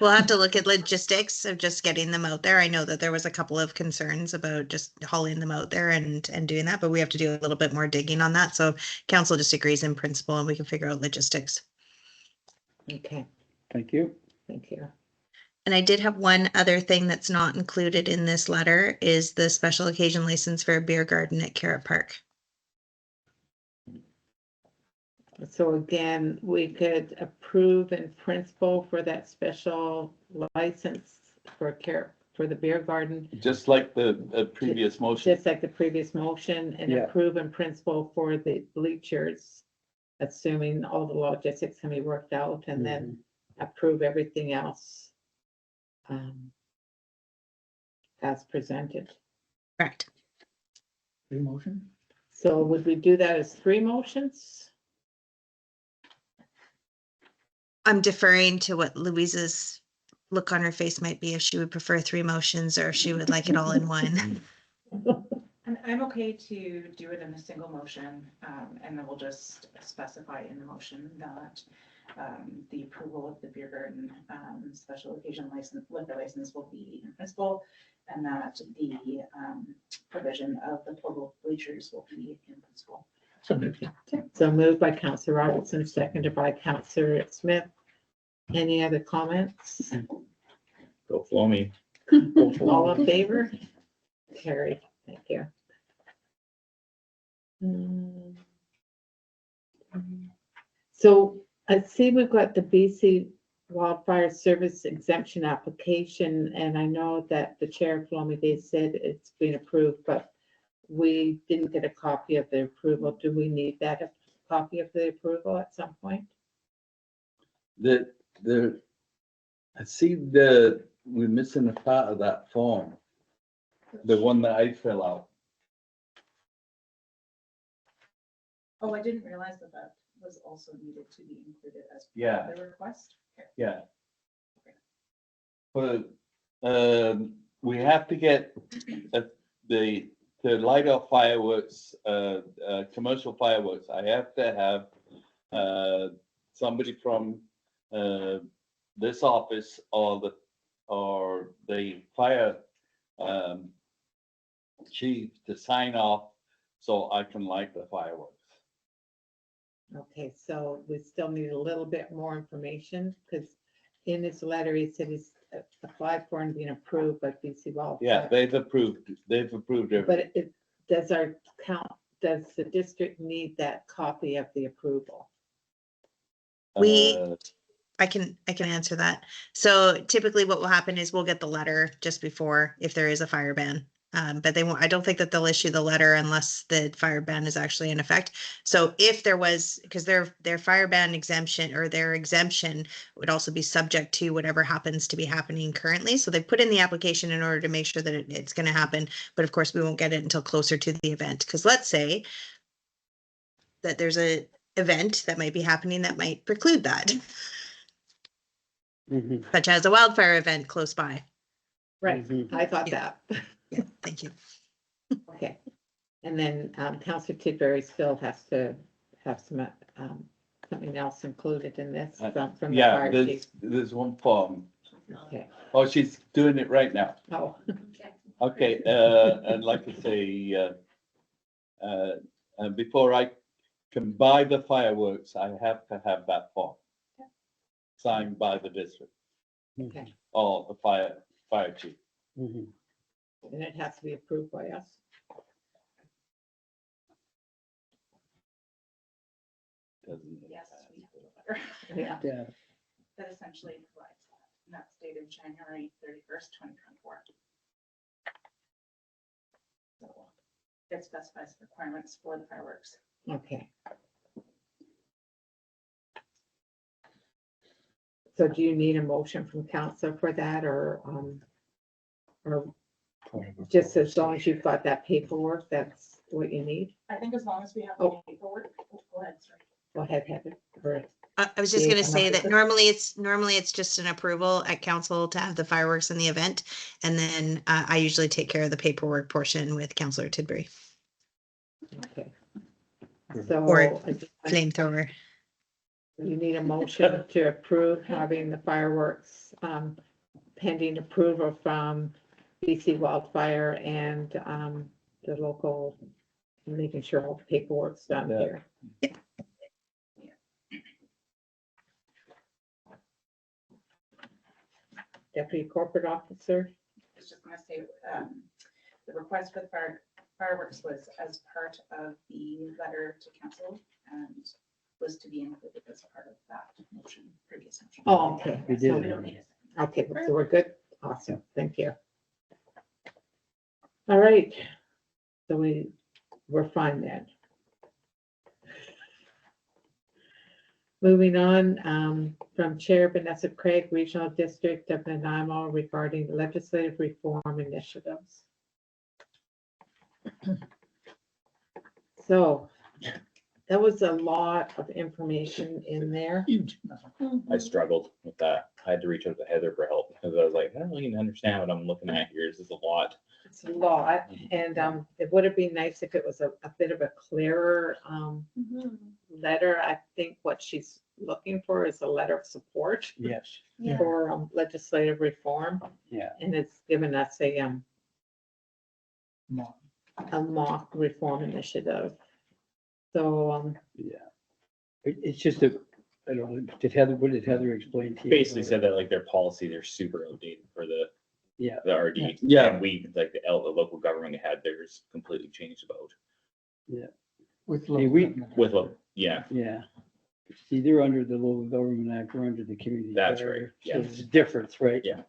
We'll have to look at logistics of just getting them out there. I know that there was a couple of concerns about just hauling them out there and doing that, but we have to do a little bit more digging on that. So council just agrees in principle and we can figure out logistics. Okay, Thank you. thank you. And I did have one other thing that's not included in this letter is the special occasion license for a beer garden at Carrot Park. So again, we could approve in principle for that special license for the beer garden, Just like the previous motion. just like the previous motion, and Yeah. approve in principle for the bleachers, assuming all the logistics can be worked out, and then approve everything else as presented. Correct. Free motion? So would we do that as 3 motions? I'm deferring to what Louisa's look on her face might be, if she would prefer 3 motions or if she would like it all in one. And I'm okay to do it in a single motion, and then we'll just specify in the motion that the approval of the beer garden special occasion license, liquor license will be in principle, and that the provision of the portable bleachers will be in principle. So moved by Counselor Robertson, seconded by Counselor Smith. Any other comments? Go flow me. All in favor? Carried. Thank you. So I see we've got the BC Wildfire Service exemption application, and I know that the chair told me they said it's been approved, but we didn't get a copy of the approval. Do we need that, a copy of the approval at some point? I see we're missing a part of that form. The one that I fill out. Oh, I didn't realize that that was also needed to be included as Yeah. part of the request. Okay. Yeah. But, we have to get to light off fireworks, commercial fireworks. I have to have, somebody from, this office or the fire, chief to sign off so I can light the fireworks. Okay, so we still need a little bit more information, because in his letter, he said he's applied for and been approved by BC Wildfire. Yeah, they've approved everything. But does does the district need that copy of the approval? We- Uh, I can answer that. So typically what will happen is we'll get the letter just before if there is a fire ban. But they won't, I don't think that they'll issue the letter unless the fire ban is actually in effect. So if there was, because their fire ban exemption or their exemption would also be subject to whatever happens to be happening currently. So they put in the application in order to make sure that it's going to happen. But of course, we won't get it until closer to the event. Because let's say that there's a event that might be happening that might preclude that, Mhm, such as a wildfire event close by. Right, mhm. I thought that. Yeah, thank you. Okay. And then Counselor Tidbury still has to have some, something else included in this from the Yeah, fire chief. there's one form. Okay. Oh, she's doing it right now. Oh, Okay, and like I say, and before I can buy the fireworks, I have to have that form signed by the district okay. or the fire chief. Mhm. And it has to be approved by us. Doesn't it? Yes, we have a letter Yeah. Yeah, that essentially provides that, and that's dated January 31st, 2024. So it specifies requirements for the fireworks. Okay. So do you need a motion from council for that, or just as long as you've got that paperwork, that's what you need? I think as long as we have Oh. the paperwork, go ahead, sorry. Go ahead, Heather. Or- I was just Yeah, gonna I'm say not- that normally it's just an approval at council to have the fireworks in the event. And then I usually take care of the paperwork portion with Councillor Tidbury, Okay. So Or I just- flamethrower. you need a motion to approve having the fireworks pending approval from BC Wildfire and the local, making sure all the paperwork's done Yeah. here. Deputy Corporate Officer, I was just gonna say, the request for the fireworks was as part of the letter to council and was to be included as part of that motion, previous motion. Oh, okay. We So did. we don't need a okay, so we're good, awesome, thank you. All right, so we're fine then. Moving on, from Chair Vanessa Craig, Regional District of Nanaimo regarding legislative reform initiatives. So, that was a lot of information in there. Huge. I struggled with that. I had to reach out to Heather for help because I was like, I don't even understand what I'm looking at here. This is a lot. It's a lot, and it would have been nice if it was a bit of a clearer Mhm. letter. I think what she's looking for is a letter of support Yes, Yeah. for legislative reform, yeah. and it's given us No. a mock reform initiative. So, Yeah. It's just a, I don't know, what did Heather explain to you? Basically said that like their policy, they're super outdated for Yeah, the RD. Yeah. And we, like the local government had theirs completely changed about With. See, we- local- with, yeah, yeah. See, they're under the Local Government Act, we're under the Community. That's Charter, right, yeah. So there's a difference, right? Yeah.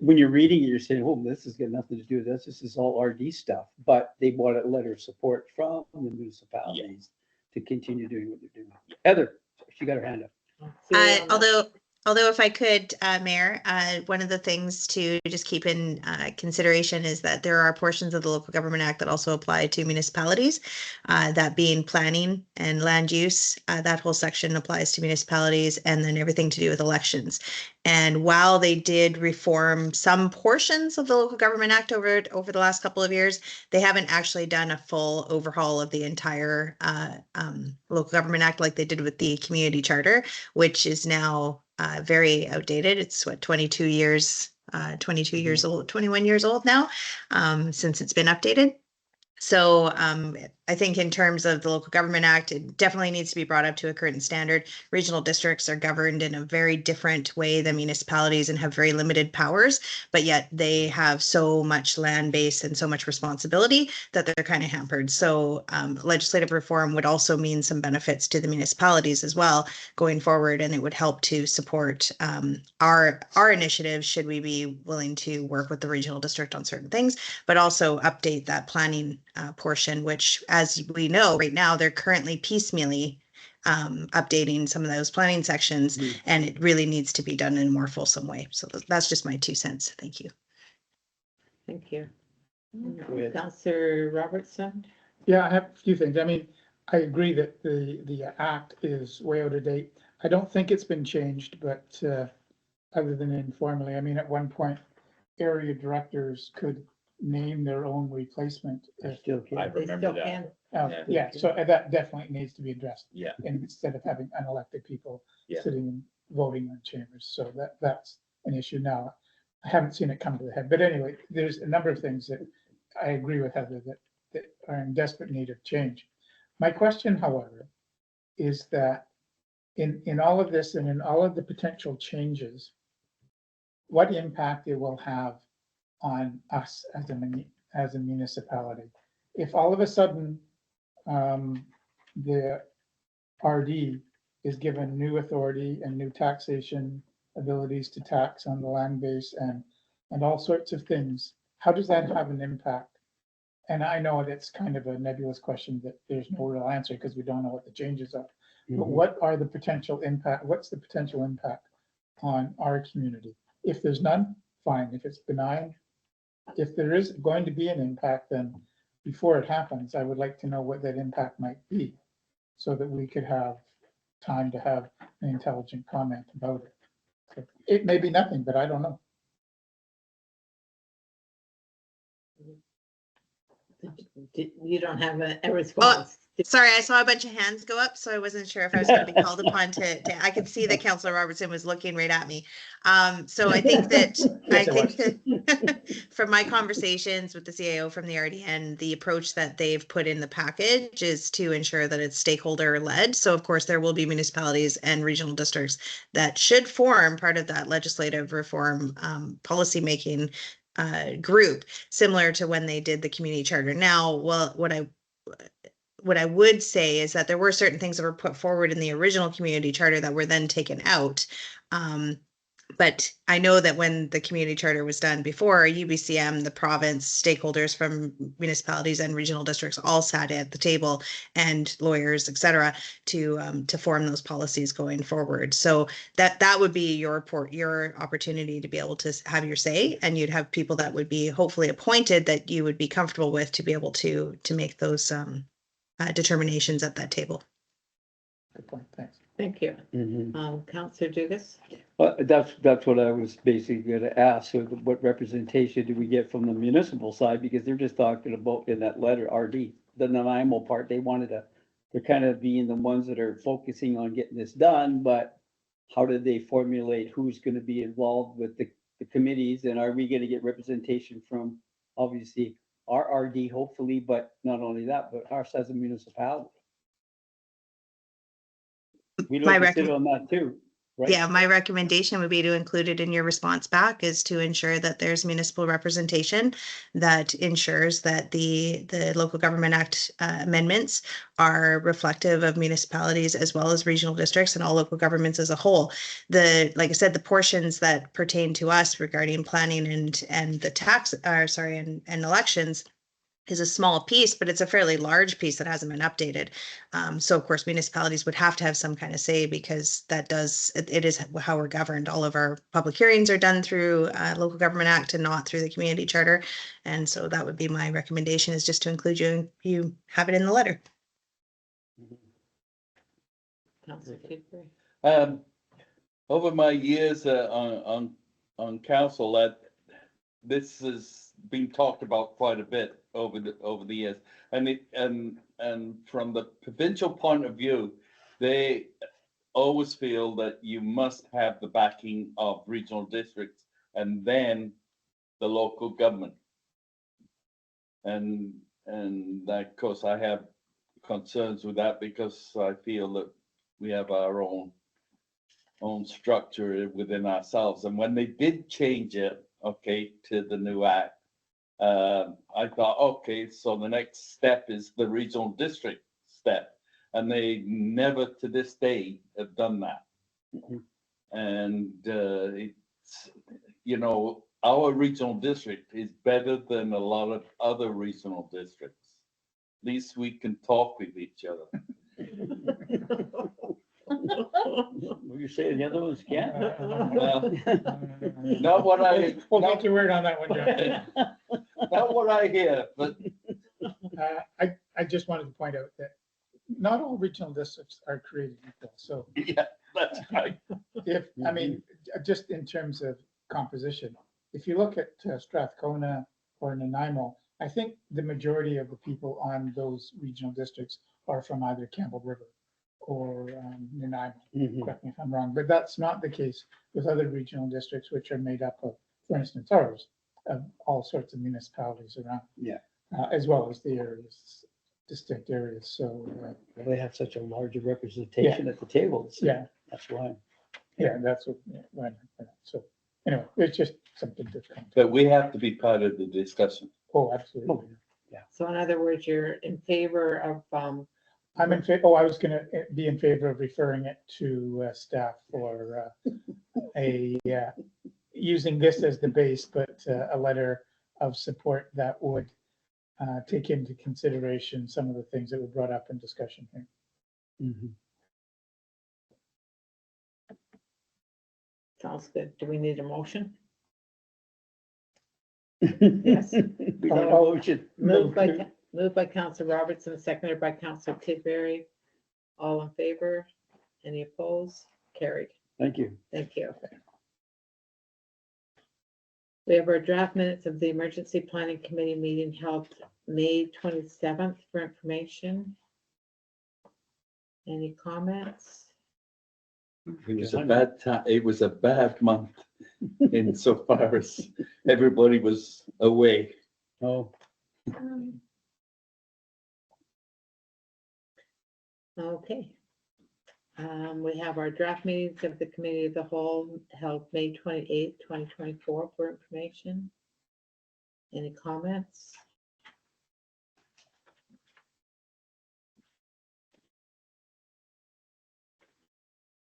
When you're reading it, you're saying, oh, this has got nothing to do with this, this is all RD stuff, but they want a letter of support from the municipalities to continue doing what they're doing. Heather, she got her hand up. Although if I could, Mayor, one of the things to just keep in consideration is that there are portions of the Local Government Act that also apply to municipalities, that being planning and land use. That whole section applies to municipalities, and then everything to do with elections. And while they did reform some portions of the Local Government Act over the last couple of years, they haven't actually done a full overhaul of the entire Local Government Act like they did with the Community Charter, which is now very outdated. It's 22 years old, 21 years old now, since it's been updated. So I think in terms of the Local Government Act, it definitely needs to be brought up to a current standard. Regional districts are governed in a very different way than municipalities and have very limited powers, but yet they have so much land base and so much responsibility that they're kind of hampered. So legislative reform would also mean some benefits to the municipalities as well going forward, and it would help to support our initiatives should we be willing to work with the regional district on certain things, but also update that planning portion, which, as we know right now, they're currently piecemeally updating some of those planning sections, and it really needs to be done in a more fulsome way. So that's just my 2 cents. Thank you. thank you. Go ahead. Councillor Robertson? Yeah, I have a few things. I mean, I agree that the act is way out of date. I don't think it's been changed, but other than informally, I mean, at one point, area directors could name their own replacement. I still I can't. They remember still that. can. Yeah, so that definitely needs to be addressed. Yeah. And instead of having unelected people Yeah. sitting and voting on chambers, so that's an issue now. I haven't seen it come to the head, but anyway, there's a number of things that I agree with Heather that are in desperate need of change. My question, however, is that in all of this and in all of the potential changes, what impact it will have on us as a municipality. If all of a sudden, the RD is given new authority and new taxation abilities to tax on the land base and all sorts of things, how does that have an impact? And I know it's kind of a nebulous question that there's no real answer because we don't know what the changes are. But what are the potential impact? What's the potential impact on our community? If there's none, fine. If it's benign, if there is going to be an impact, then before it happens, I would like to know what that impact might be so that we could have time to have an intelligent comment about it. So it may be nothing, but I don't know. You don't have a response. Sorry, I saw a bunch of hands go up, so I wasn't sure if I was going to be called upon I could see that Councillor Robertson was looking right at me. So I think that from my conversations with the CAO from the RDN, the approach that they've put in the package is to ensure that it's stakeholder led. So of course there will be municipalities and regional districts that should form part of that legislative reform policymaking group, similar to when they did the community charter. Now, well, what I would say is that there were certain things that were put forward in the original community charter that were then taken out. But I know that when the community charter was done before, UBCM, the province, stakeholders from municipalities and regional districts all sat at the table, and lawyers, et cetera, to form those policies going forward. So that would be your opportunity to be able to have your say, and you'd have people that would be hopefully appointed that you would be comfortable with to be able to make those determinations at that table. Good point, thanks. Thank you. Mhm. Counselor Dugas? That's what I was basically gonna ask. So what representation do we get from the municipal side? Because they're just talking about in that letter, RD, the Nanaimo part, they wanted to, they're kind of being the ones that are focusing on getting this done, but how did they formulate who's gonna be involved with the committees, and are we gonna get representation from, obviously, our RD hopefully, but not only that, but us as a municipality? We My don't sit on that too, right? Yeah, my recommendation would be to include it in your response back, is to ensure that there's municipal representation that ensures that the Local Government Act amendments are reflective of municipalities as well as regional districts and all local governments as a whole. Like I said, the portions that pertain to us regarding planning and the tax, and elections is a small piece, but it's a fairly large piece that hasn't been updated. So of course, municipalities would have to have some kind of say, because it is how we're governed. All of our public hearings are done through Local Government Act and not through the community charter. And so that would be my recommendation, is just to include you have it in the letter. Counselor Tidbury? Over my years on council, that this has been talked about quite a bit over the years, and from the provincial point of view, they always feel that you must have the backing of regional districts and then the local government. And of course, I have concerns with that, because I feel that we have our own structure within ourselves. And when they did change it, okay, to the new act, I thought, okay, so the next step is the regional district step. And they never to this day have done that. And it's, our regional district is better than a lot of other regional districts. At least we can talk with each other. Well, you're saying the other ones can't? Not what I, We'll get your word on that one, John. not what I hear, but I just wanted to point out that not all regional districts are created equal. So yeah, that's right. I mean, just in terms of composition, if you look at Strathcona or Nanaimo, I think the majority of the people on those regional districts are from either Campbell River or Nanaimo. Correct me if I'm wrong, but that's not the case with other regional districts, which are made up of, for instance, ours, of all sorts of municipalities around. Yeah. As well as the areas, distinct areas. So They have such a large representation at the table. So yeah, that's why. yeah, that's what. So anyway, it's just something to come. But we have to be part of the discussion. Oh, absolutely. So in other words, you're in favor of, I'm in favor. Oh, I was going to be in favor of referring it to staff for using this as the base, but a letter of support that would take into consideration some of the things that were brought up in discussion here. sounds good. Do we need a motion? Yes. We got a motion. Moved by Councilor Robertson, seconded by Councilor Tidbury. All in favor? Any opposed? Carried. Thank you. Thank you. We have our draft minutes of the Emergency Planning Committee meeting held May 27th for information. Any comments? It was a bad time. It was a bad month insofar as everybody was away. Oh, Okay. We have our draft meetings of the Committee of the Whole held May 28th, 2024 for information. Any comments?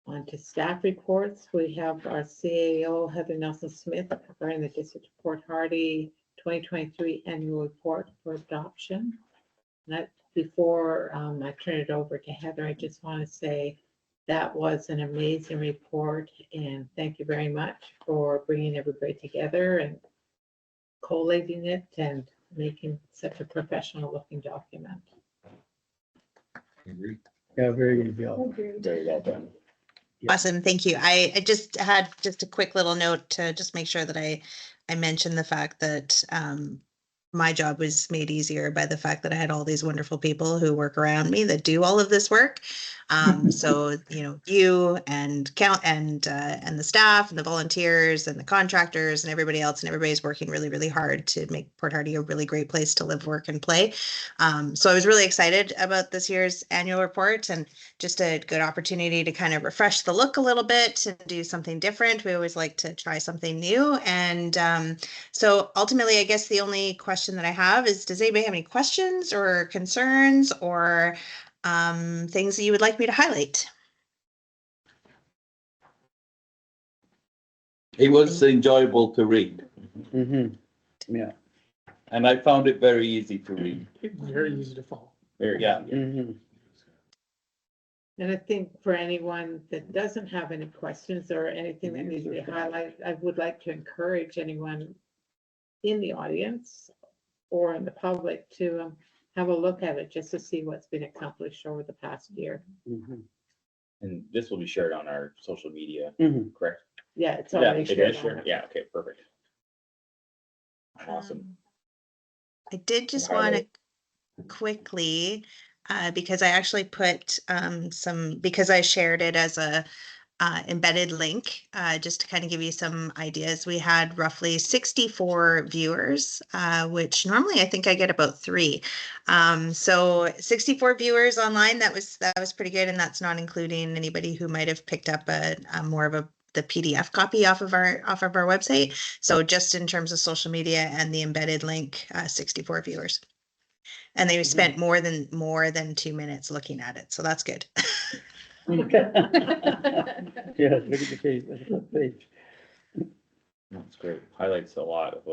On to staff reports. We have our CAO, Heather Nelson Smith, preparing the District of Port Hardy 2023 annual report for adoption. Before I turn it over to Heather, I just want to say that was an amazing report, and thank you very much for bringing everybody together and collating it and making such a professional looking document. Yeah, very good job. Very well done. Yeah. Awesome, thank you. I just had just a quick little note to just make sure that I mentioned the fact that my job was made easier by the fact that I had all these wonderful people who work around me that do all of this work. So, you know, you and the staff and the volunteers and the contractors and everybody else, and everybody's working really, really hard to make Port Hardy a really great place to live, work, and play. So I was really excited about this year's annual report, and just a good opportunity to kind of refresh the look a little bit and do something different. We always like to try something new. And so ultimately, I guess the only question that I have is, does anybody have any questions or concerns or things that you would like me to highlight? It was enjoyable to read, Mm-hmm. Yeah. and I found it very easy to read. Very easy to follow. Very Yeah. good. Mm-hmm. And I think for anyone that doesn't have any questions or anything that needs to be highlighted, I would like to encourage anyone in the audience or in the public to have a look at it just to see what's been accomplished over the past year. Mm-hmm. And this will be shared on our social media, Mm-hmm. correct? Yeah, it's Yeah, already it shared is on shared. it. Yeah, okay, perfect. Awesome. I did just want to quickly, because I actually put because I shared it as a embedded link, just to kind of give you some ideas. We had roughly 64 viewers, which normally I think I get about 3. So 64 viewers online, that was pretty good, and that's not including anybody who might have picked up a more of the PDF copy off of our website. So just in terms of social media and the embedded link, 64 viewers. And they spent more than 2 minutes looking at it. So that's good. Yeah, look at the page, look at the page. That's great. Highlights a lot of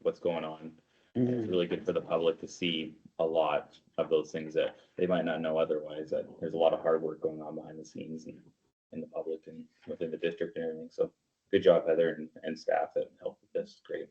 what's going on. Mhm. It's really good for the public to see a lot of those things that they might not know otherwise, that there's a lot of hard work going on behind the scenes and in the public and within the district and everything. So good job, Heather and staff that helped with this. Great.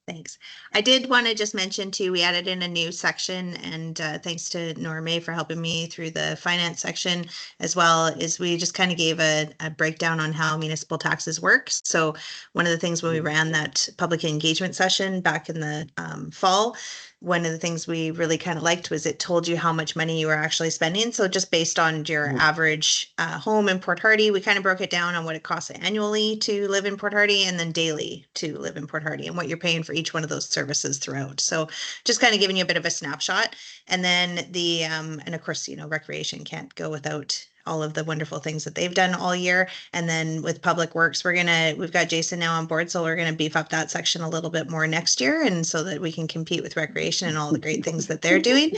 Thanks. I did want to just mention too, we added in a new section, and thanks to Norma for helping me through the finance section as well, is we just kind of gave a breakdown on how municipal taxes work. So one of the things when we ran that public engagement session back in the fall, one of the things we really kind of liked was it told you how much money you were actually spending. So just based on your average home in Port Hardy, we kind of broke it down on what it costs annually to live in Port Hardy and then daily to live in Port Hardy and what you're paying for each one of those services throughout. So just kind of giving you a bit of a snapshot. And then and of course, you know, recreation can't go without all of the wonderful things that they've done all year. And then with Public Works, we've got Jason now on board, so we're gonna beef up that section a little bit more next year, and so that we can compete with recreation and all the great things that they're doing.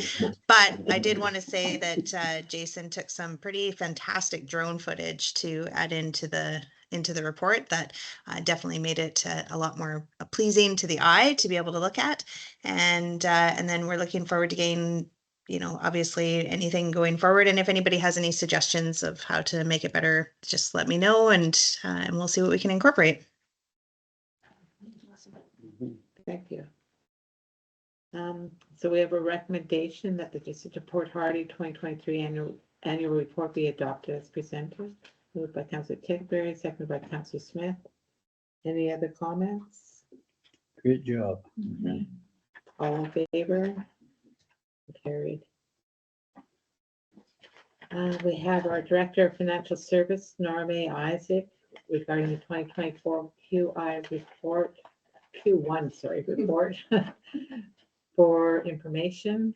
But I did want to say that Jason took some pretty fantastic drone footage to add into the report that definitely made it a lot more pleasing to the eye to be able to look at. And then we're looking forward to getting, you know, obviously anything going forward. And if anybody has any suggestions of how to make it better, just let me know, and we'll see what we can incorporate. Thank you. So we have a recommendation that the District of Port Hardy 2023 annual report be adopted as presented. Moved by Councillor Kingsbury, seconded by Councillor Smith. Any other comments? Good job. All in favor? Carried. We have our Director of Financial Service, Norma Isaac, regarding the 2024 Q1 report for information.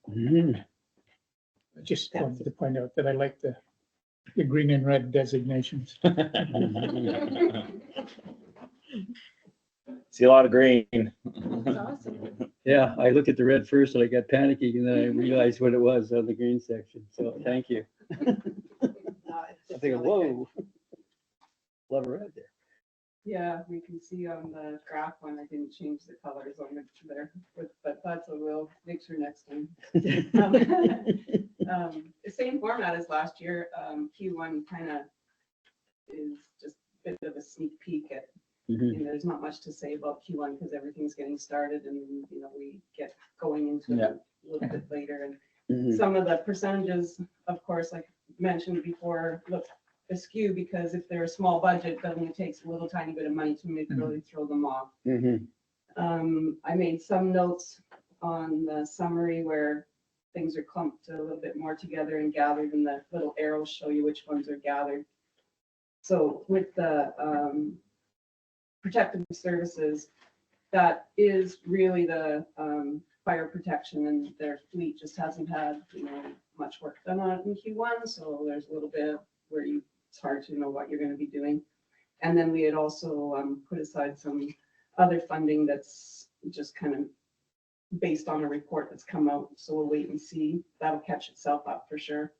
Mhm. I just wanted to point out that I like the green and red designations. See a lot of green. That's awesome. Yeah, I looked at the red first and I got panicky, and then I realized what it was on the green section. So thank you. I think, whoa. Love red there. Yeah, we can see on the graph one, I didn't change the colors on it there, but that's what we'll make sure next time. The same format as last year. Q1 kind of is just a bit of a sneak peek at, you know, there's not much to say about Q1 because everything's getting started and, you know, we get going into it a little bit later. And Mhm. some of the percentages, of course, like mentioned before, look askew because if they're a small budget, that only takes a little tiny bit of money to make really throw them off. Mhm. I made some notes on the summary where things are clumped a little bit more together and gathered, and the little arrows show you which ones are gathered. So with the protective services, that is really the fire protection, and their fleet just hasn't had, much work done on it in Q1, so there's a little bit where it's hard to know what you're gonna be doing. And then we had also put aside some other funding that's just kind of based on a report that's come out, so we'll wait and see. That'll catch itself up for sure.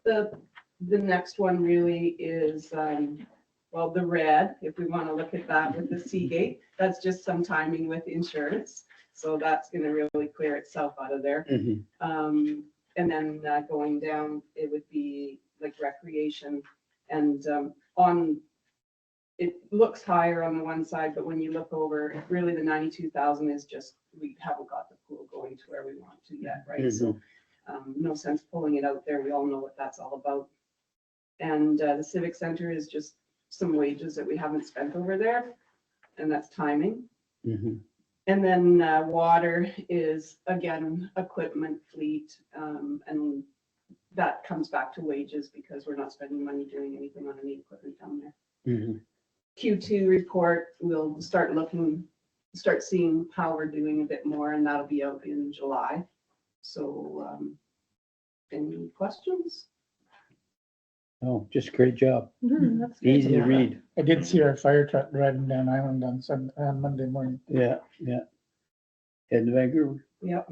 The next one really is, well, the red, if we want to look at that with the Seagate, that's just some timing with insurance. So that's going to really clear itself out of there. Mhm. And then going down, it would be like recreation and it looks higher on the one side, but when you look over, really the 92,000 is just, we haven't got the pool going to where we want to yet, right? So no sense pulling it out there. We all know what that's all about. And the civic center is just some wages that we haven't spent over there, and that's timing. Mhm. And then water is, again, equipment fleet, and that comes back to wages because we're not spending money doing anything on any equipment down there. Mhm. Q2 report, we'll start seeing how we're doing a bit more, and that'll be out in July. So any questions? Oh, just great job. That's good. Easy to read. I did see our fire truck driving down Island on Monday morning. Yeah, yeah. Heading to Vancouver. Yep.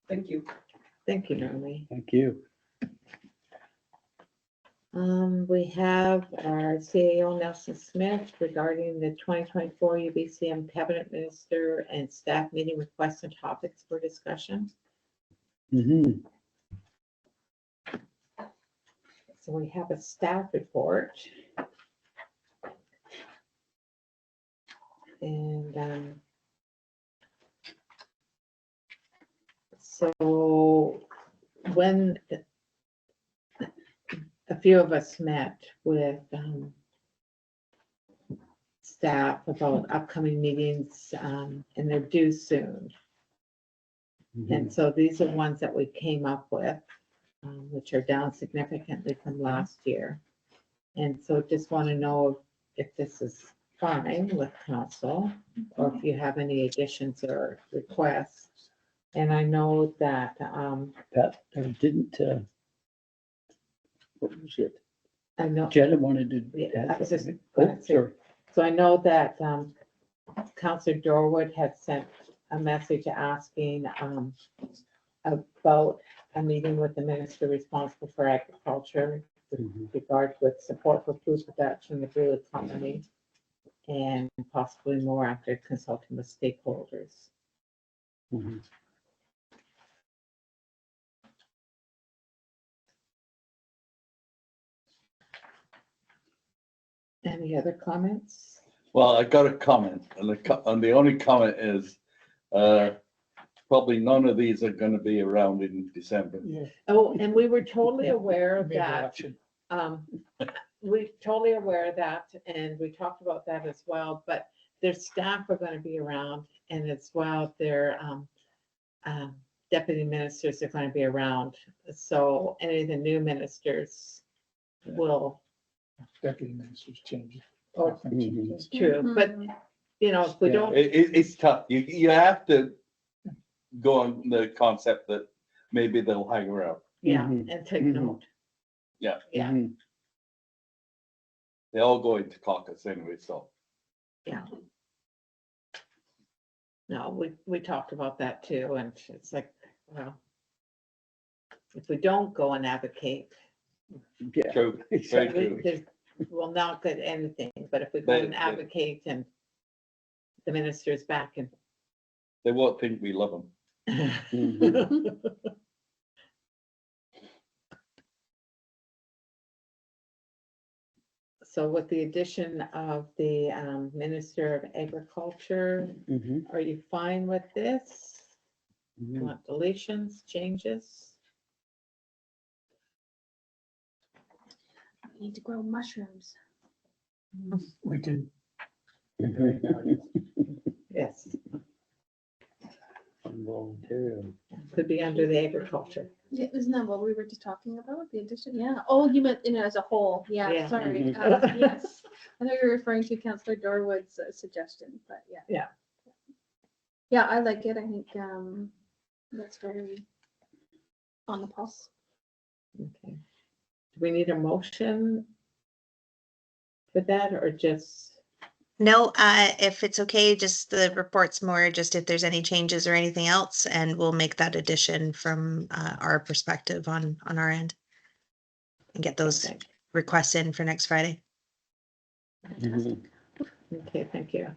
Thank you. Thank you, Naomi. Thank you. We have our CAO Nelson Smith regarding the 2024 UBCM Cabinet Minister and staff meeting requests and topics for discussion. Mhm. So we have a staff report. And so when a few of us met with staff about upcoming meetings, and they're due soon. And so these are ones that we came up with, which are down significantly from last year. And so just want to know if this is fine with council, or if you have any additions or requests. And I know that, That didn't, what was it? I know, Jenna wanted to. Yeah, I was just add gonna something. say- Oh, sorry. so I know that Councillor Dorwood had sent a message asking about a meeting with the minister responsible for agriculture with regard with support for food production, the blue economy, and possibly more after consulting with stakeholders. Mhm. Any other comments? Well, I got a comment, and the only comment is, probably none of these are gonna be around in December. Yeah. Oh, and we were totally aware of Maybe that. election. We're totally aware of that, and we talked about that as well, but their staff are gonna be around, and as well, their deputy ministers are gonna be around. So any of the new ministers will, Deputy ministers change. Oh, Often changes. true, but, you know, if we Yeah. don't, It's tough. You have to go on the concept that maybe they'll hang around. yeah, Mhm. and take Mhm. note. Yeah. Yeah, Mhm. They all go into caucus anyway, so. yeah. No, we talked about that too, and it's like, well, if we don't go and advocate, Yeah. True, very Exactly. true. we'll not get anything, but if we go They- and advocate and the minister's back and They won't think we love them. So with the addition of the Minister of Agriculture, Mhm, are you fine with this? mhm. Want deletions, changes? We need to grow mushrooms. We do. Yes, Involuntary. could be under the agriculture. Yeah, isn't that what we were just talking about, the addition? Yeah. Oh, you meant in it as a whole. Yeah, Yeah. sorry. Mhm. Yes. I know you were referring to Councillor Dorwood's suggestion, but yeah. Yeah. Yeah, I like it. I think that's very on the pulse. Okay. Do we need a motion for that or just? No, if it's okay, just the report's more just if there's any changes or anything else, and we'll make that addition from our perspective on our end. And get those Okay. requests in for next Friday. Mhm. Okay, thank you.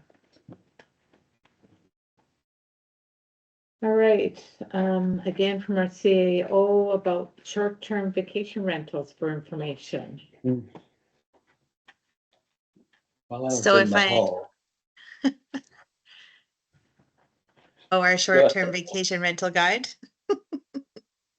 All right, again from our CAO about short-term vacation rentals for information. While I was So in if the hall, our short-term vacation rental guide.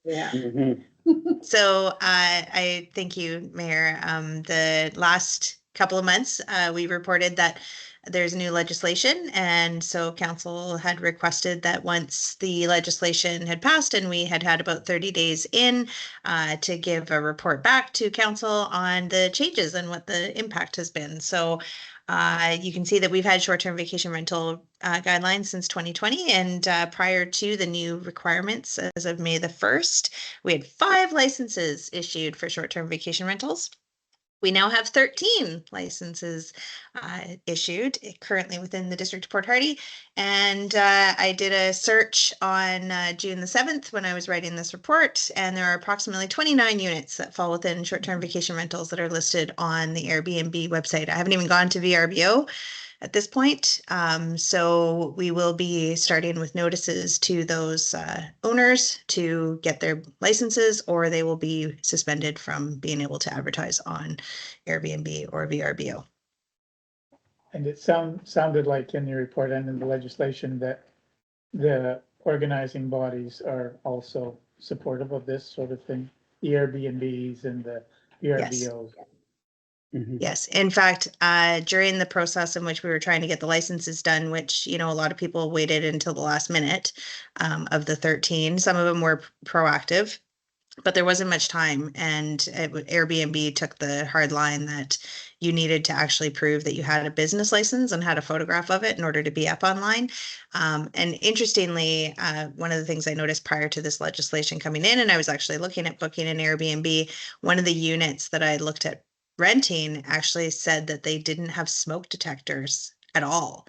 Yeah. Mhm. So I thank you, Mayor. The last couple of months, we reported that there's new legislation, and so council had requested that once the legislation had passed and we had had about 30 days in to give a report back to council on the changes and what the impact has been. So you can see that we've had short-term vacation rental guidelines since 2020, and prior to the new requirements as of May the 1st, we had 5 licenses issued for short-term vacation rentals. We now have 13 licenses issued currently within the District of Port Hardy. And I did a search on June the 7th when I was writing this report, and there are approximately 29 units that fall within short-term vacation rentals that are listed on the Airbnb website. I haven't even gone to VRBO at this point. So we will be starting with notices to those owners to get their licenses, or they will be suspended from being able to advertise on Airbnb or VRBO. And it sounded like in your report and in the legislation that the organizing bodies are also supportive of this sort of thing, the Airbnbs and the VRBOs. Mhm. Yes, in fact, during the process in which we were trying to get the licenses done, which, you know, a lot of people waited until the last minute of the 13, some of them were proactive, but there wasn't much time. And Airbnb took the hard line that you needed to actually prove that you had a business license and had a photograph of it in order to be up online. And interestingly, one of the things I noticed prior to this legislation coming in, and I was actually looking at booking an Airbnb, one of the units that I looked at renting actually said that they didn't have smoke detectors at all.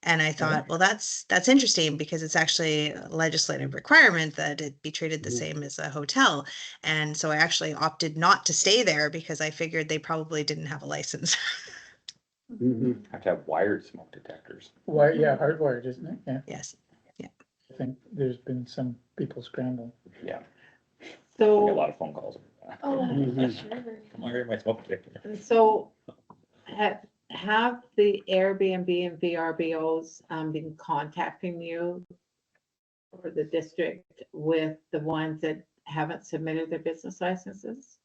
And I thought, well, that's interesting because it's actually a legislative requirement that it be treated the Mhm. same as a hotel. And so I actually opted not to stay there because I figured they probably didn't have a license. Mhm. Have to have wired smoke detectors. Why, yeah, hardwired, isn't it? Yeah, Yes. I think there's been some people scramble. Yeah, I get a So, lot of phone calls. Oh, Mhm. sure. Where are my smoke detector? so have the Airbnb and VRBOs been contacting you or the district with the ones that haven't submitted their business licenses?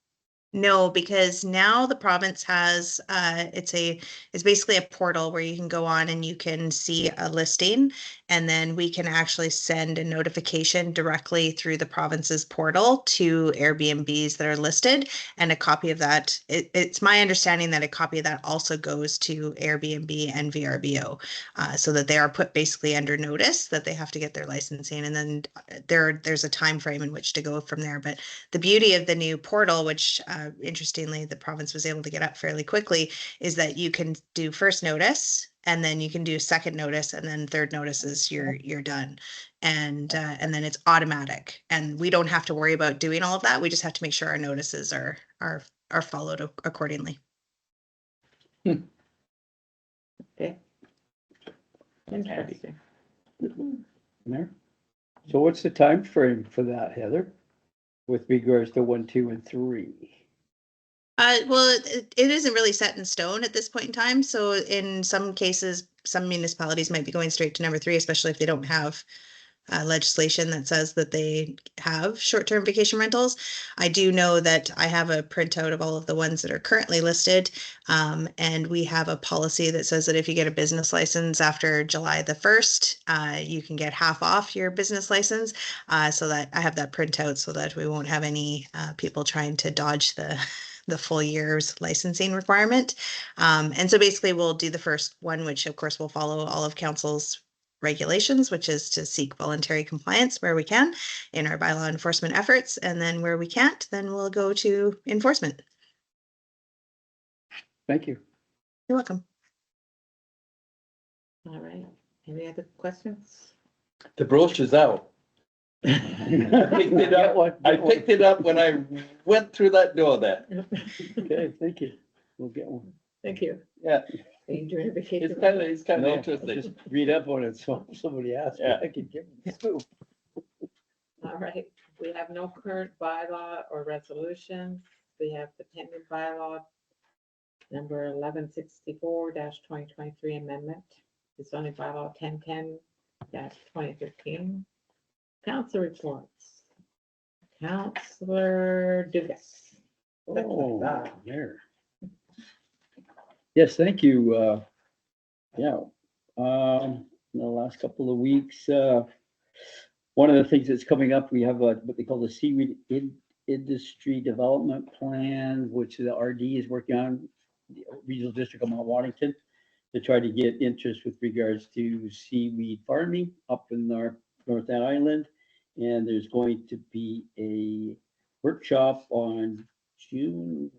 No, because now the province has it's basically a portal where you can go on and you can see a listing, and then we can actually send a notification directly through the province's portal to Airbnbs that are listed, and a copy of that. It's my understanding that a copy of that also goes to Airbnb and VRBO, so that they are put basically under notice that they have to get their licensing, and then there's a time frame in which to go from there. But the beauty of the new portal, which interestingly the province was able to get up fairly quickly, is that you can do first notice, and then you can do second notice, and then third notice is you're done, and then it's automatic, and we don't have to worry about doing all of that. We just have to make sure our notices are followed accordingly. Okay. Interesting. Mayor? So what's the time frame for that, Heather? With regards to 1, 2, and 3? Well, it isn't really set in stone at this point in time. So in some cases, some municipalities might be going straight to number 3, especially if they don't have legislation that says that they have short-term vacation rentals. I do know that I have a printout of all of the ones that are currently listed. And we have a policy that says that if you get a business license after July the 1st, you can get half off your business license. So that I have that printout so that we won't have any people trying to dodge the full year's licensing requirement. And so basically we'll do the first one, which of course will follow all of council's regulations, which is to seek voluntary compliance where we can in our bylaw enforcement efforts. And then where we can't, then we'll go to enforcement. Thank you. You're welcome. All right, any other questions? The brochure's out. I picked it up. I picked it up when I went through that door there. Okay, thank you. We'll get one. Thank you. Yeah, Are you doing a vacation? it's kind of No, interesting. Just read up on it, so if somebody asks, Yeah. I can give them the scoop. All right, we have no current bylaw or resolutions. We have the pending bylaw number 1164-2023 amendment. The zoning bylaw 1010-2013. Council reports. Councillor Dugas. Oh, there. Yes, thank you. Yeah, in the last couple of weeks, one of the things that's coming up, we have what they call the seaweed industry development plan, which the RD is working on, the regional district of Mount Waddington, to try to get interest with regards to seaweed farming up in our North Island. And there's going to be a workshop on June,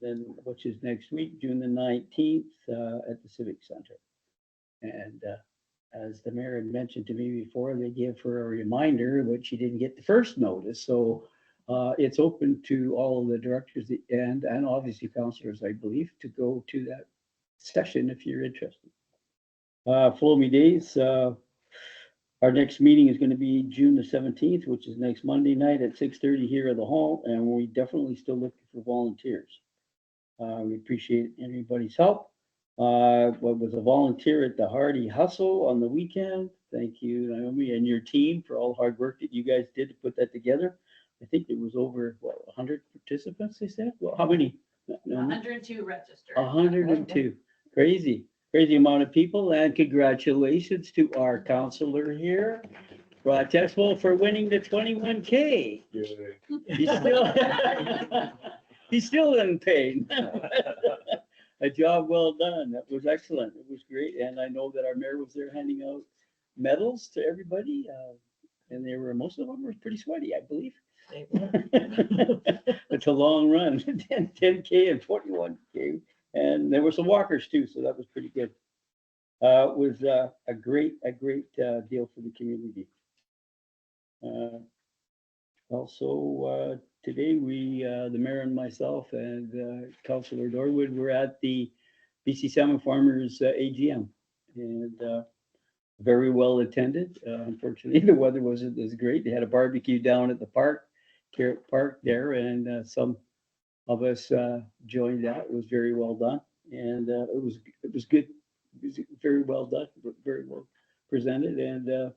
which is next week, June the 19th, at the Civic Center. And as the mayor had mentioned to me before, they gave her a reminder, but she didn't get the first notice. So it's open to all of the directors and obviously councilors, I believe, to go to that session if you're interested. Follow me days. Our next meeting is going to be June the 17th, which is next Monday night at 6:30 here at the hall, and we definitely still looking for volunteers. We appreciate everybody's help. What was a volunteer at the Hardy Hustle on the weekend. Thank you, Naomi, and your team for all the hard work that you guys did to put that together. I think there was over 100 participants, they said. Well, how many? 102 registered. 102. Crazy amount of people, and congratulations to our counselor here, Rod Texwell, for winning the 21K. He's still in pain. A job well done. That was excellent. It was great. And I know that our mayor was there handing out medals to everybody. And most of them were pretty sweaty, I believe. It's a long run, 10K and 21K. And there were some walkers too, so that was pretty good. It was a great deal for the community. Also, today the mayor and myself and Councillor Dorwood were at the BC Salmon Farmers AGM, and very well attended. Unfortunately, the weather wasn't as great. They had a barbecue down at the Carrot Park there, and some of us joined that. It was very well done, and it was good. It was very well done, very well presented, and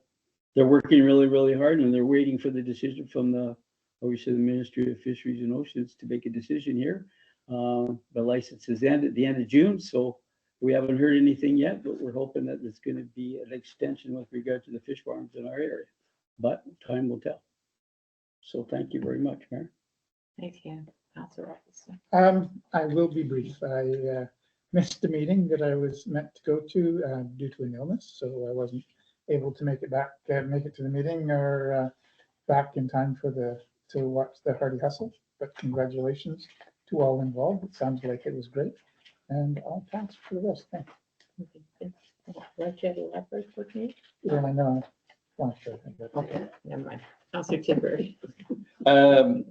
they're working really hard, and they're waiting for the decision from the Ministry of Fisheries and Oceans to make a decision here. The licenses end at the end of June, so we haven't heard anything yet, but we're hoping that it's going to be an extension with regard to the fish farms in our area. But time will tell. So thank you very much, Mayor. Thank you, Councillor Robinson. I will be brief. I missed the meeting that I was meant to go to due to an illness, so I wasn't able to make it to the meeting or back in time to watch the Hardy Hustle. But congratulations to all involved. It sounds like it was great, and I'll pass for the rest. Thank you. Let you elaborate for me? Yeah, I know. Okay, never mind. Councillor Timber. I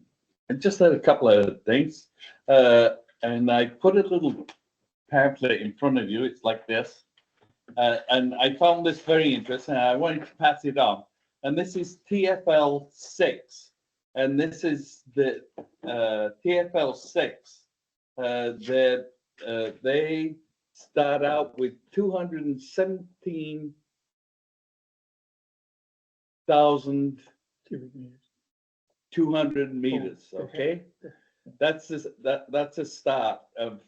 just had a couple of things, and I put a little pamphlet in front of you. It's like this, and I found this very interesting. I wanted to pass it on. And this is TFL 6, and this is the TFL 6 that they start out with 217,200 cubic meters. meters, Oh, okay? That's a start of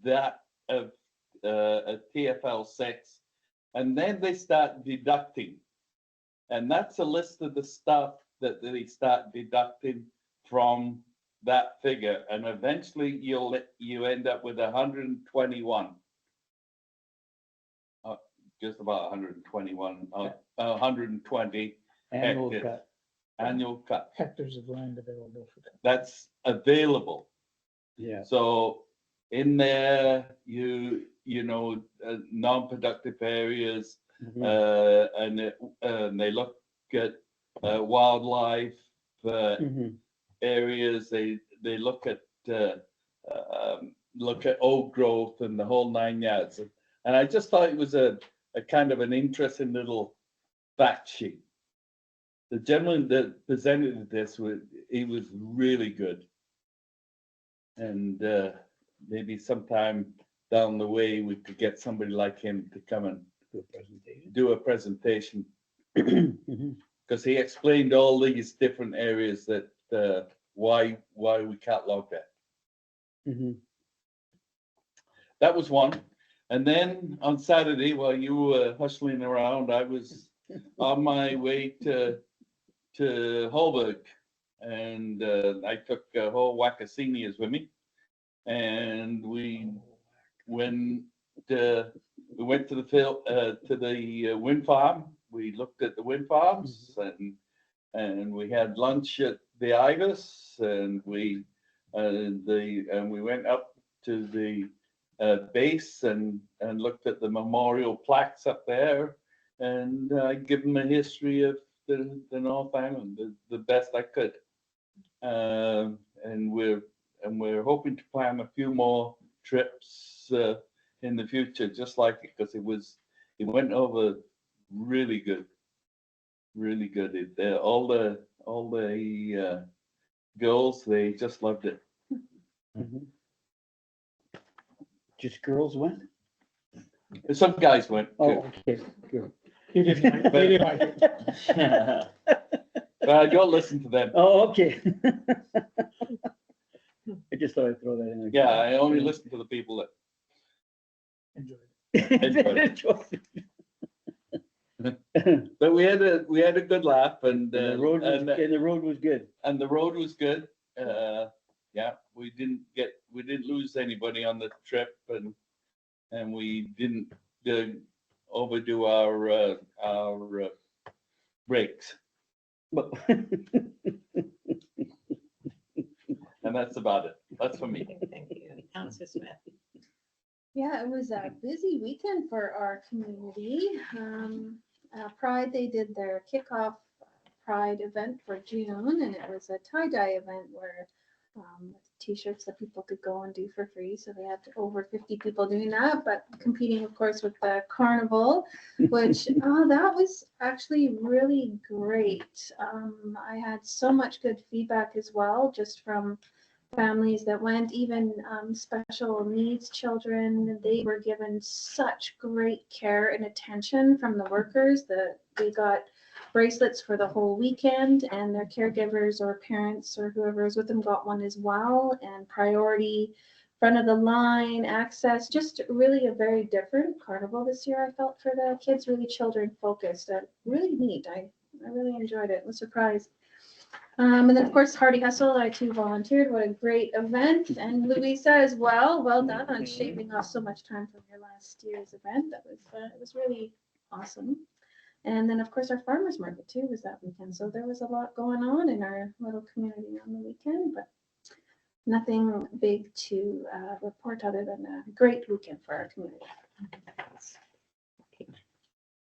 that, of a TFL 6. And then they start deducting. And that's a list of the stuff that they start deducting from that figure. And eventually you end up with 121. Just about 121, 120 Annual hectares. cut. Annual cut. Hectares of land available for that. That's available. Yeah. So in there, you know, non-productive areas, Mhm. and they look at wildlife Mhm. areas. They look at old growth and the whole 9 yards. And I just thought it was a kind of an interesting little fact sheet. The gentleman that presented this, he was really good. And maybe sometime down the way, we could get somebody like him to come and do a presentation. Mhm. Because he explained all these different areas that why we cataloged that. Mhm. That was one. And then on Saturday, while you were hustling around, I was on my way to Holberg, and I took a whole whack of seniors with me, and we went to the field, to the wind farm. We looked at the wind farms, and we had lunch at the Ibis, and we went up to the base and looked at the memorial plaques up there, and give them a history of the North Island the best I could. And we're hoping to plan a few more trips in the future, just like it, because it went over really good, really good. All the girls, they just loved it. Mhm. Just girls went? And some guys went Oh, too. okay, good. He didn't like it. But don't listen to them. Oh, okay. I just thought I'd throw that in there. Yeah, I only listen to the people that Enjoyed it. enjoy it. But we had a good laugh, and The road was, and the road was good. and the road was good. Yeah, we didn't lose anybody on the trip, and we didn't overdo our brakes, But and that's about it. That's for me. Thank you. Councillor Smith. Yeah, it was a busy weekend for our community. Pride, they did their kickoff Pride event for June, and it was a tie-dye event where t-shirts that people could go and do for free. So they had over 50 people doing that, but competing, of course, with the carnival, which that was actually really great. I had so much good feedback as well, just from families that went, even special needs children. They were given such great care and attention from the workers that they got bracelets for the whole weekend, and their caregivers or parents or whoever was with them got one as well, and priority front of the line access. Just really a very different carnival this year, I felt, for the kids, really children focused. Really neat. I really enjoyed it. Was surprised. And then, of course, Hardy Hustle, I too volunteered. What a great event. And Louisa as well. Well done on shaving off so much time from your last year's event. That was it was really awesome. And then, of course, our farmers market too was that weekend. So there was a lot going on in our little community on the weekend, but nothing big to report other than a great weekend for our community.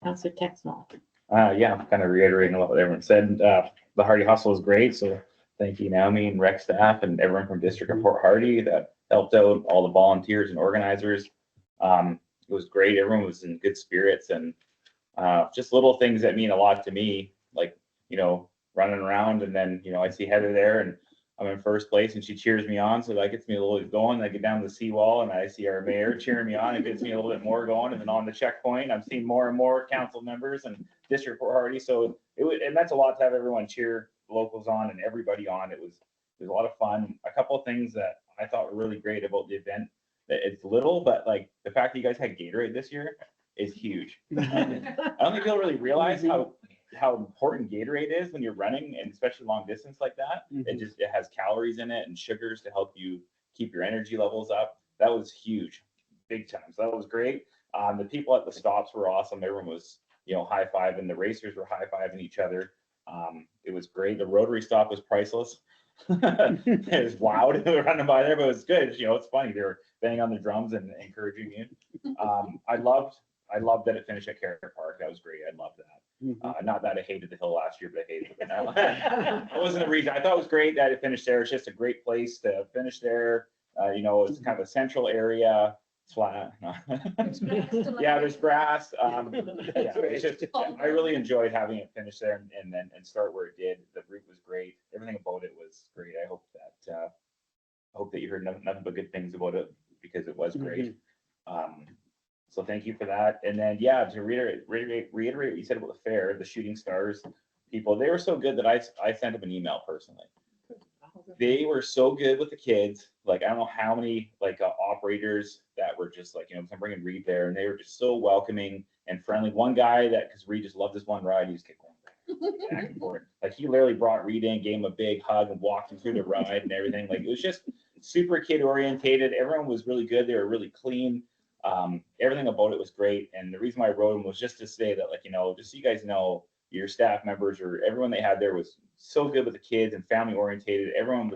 Councillor Texmore. Yeah, I'm kind of reiterating what everyone said. The Hardy Hustle is great, so thank you, Naomi and rec staff and everyone from District of Port Hardy that helped out, all the volunteers and organizers. It was great. Everyone was in good spirits, and just little things that mean a lot to me, like, running around, and then, I see Heather there, and I'm in first place and she cheers me on. So that gets me a little bit going. I get down to the seawall and I see our mayor cheering me on. It gets me a little bit more going. And then on the checkpoint, I'm seeing more and more council members and district already. So it meant a lot to have everyone cheer locals on and everybody on. It was a lot of fun. A couple of things that I thought were really great about the event. That it's little, but like the fact that you guys had Gatorade this year is huge. I don't think people really realize how important Gatorade is when you're running, and especially long distance like that. It has calories in it and sugars to help you keep your energy levels up. That was huge, big time. So that was great. The people at the stops were awesome. Everyone was, high fiving. The racers were high fiving each other. It was great. The Rotary stop was priceless. It was loud running by there, but it was good. It's funny. They were banging on the drums and encouraging you. I loved that it finished at Carrot Park. That was great. I loved that. Not that I hated the hill last year, but I hated it now. I wasn't the region. I thought it was great that it finished there. It's just a great place to finish there. It's kind of a central area. It's flat. Yeah, there's grass. It's just, I really enjoyed having it finish there and start where it did. The route was great. Everything about it was great. I hope that you heard nothing but good things about it, because it was great. So thank you for that. And then, to reiterate what you said about the fair, the Shooting Stars people, they were so good that I sent them an email personally. They were so good with the kids. Like, I don't know how many operators that were just like, I'm bringing Reed there, and they were just so welcoming and friendly. One guy because Reed just loved this one ride, he just kept going back and forth. Like, he literally brought Reed in, gave him a big hug, and walked him through the ride and everything. Like, it was just super kid orientated. Everyone was really good. They were really clean. Everything about it was great. And the reason why I wrote them was just to say that, just so you guys know, your staff members or everyone they had there was so good with the kids and family orientated. Everyone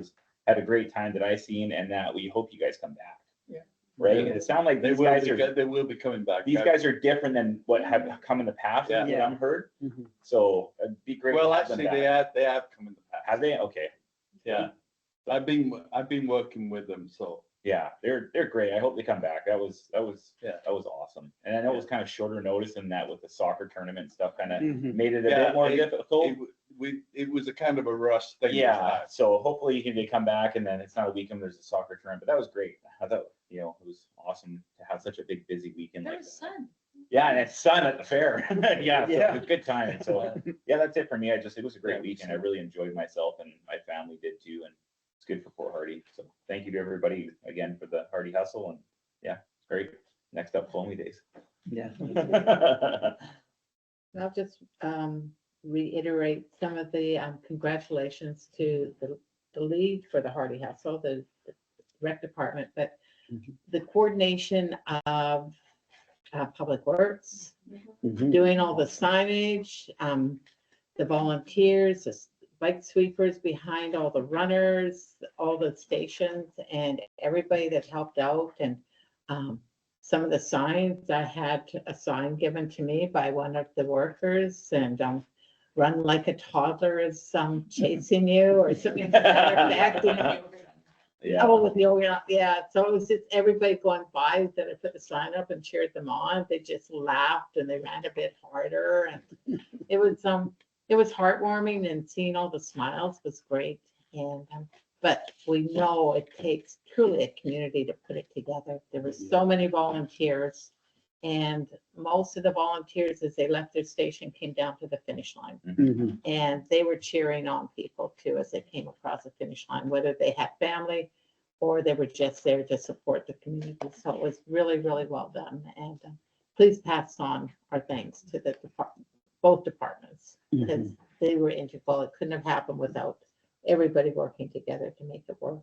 had a great time that I seen, and that we hope you guys come back. Yeah. Right. And it sounds like they will be coming back. These guys are different than what have come in the past. Yeah. What I've heard. So it'd be great. Well, actually, they have come in the past. Have they? Okay. Yeah. I've been working with them, so. Yeah, they're great. I hope they come back. That was awesome. And I know it was kind of shorter notice than that with the soccer tournament and stuff, kind of made it a bit more difficult. It was a kind of a rush thing. Yeah, so hopefully they come back, and then it's not a weekend, there's a soccer tournament. But that was great. I thought, it was awesome to have such a big busy weekend. There like was that. sun. Yeah, and it's sun at the fair. So it was a good time. So that's it for me. It was a great weekend. I really enjoyed myself, and my family did too. And it's good for Fort Hardy. So thank you to everybody again for the Hardy hustle. And it's great. Next up, Foamy Days. Yeah. I'll just reiterate some of the congratulations to the lead for the Hardy Hustle, the rec department, but the coordination of Public Works, doing all the signage, the volunteers, the bike sweepers behind all the runners, all the stations, and everybody that helped out. And some of the signs, I had a sign given to me by one of the workers, and run like a toddler is chasing you, or something like that. Oh, with yoga, so it was just everybody going by that I put the sign up and cheered them on. They just laughed and they ran a bit harder, and it was heartwarming, and seeing all the smiles was great. And but we know it takes truly a community to put it together. There were so many volunteers, and most of the volunteers, as they left their station, came down to the finish line. And they were cheering on people too as they came across the finish line, whether they had family or they were just there to support the community. So it was really, really well done. And please pass on our thanks to the both departments, because they were integral. It couldn't have happened without everybody working together to make it work.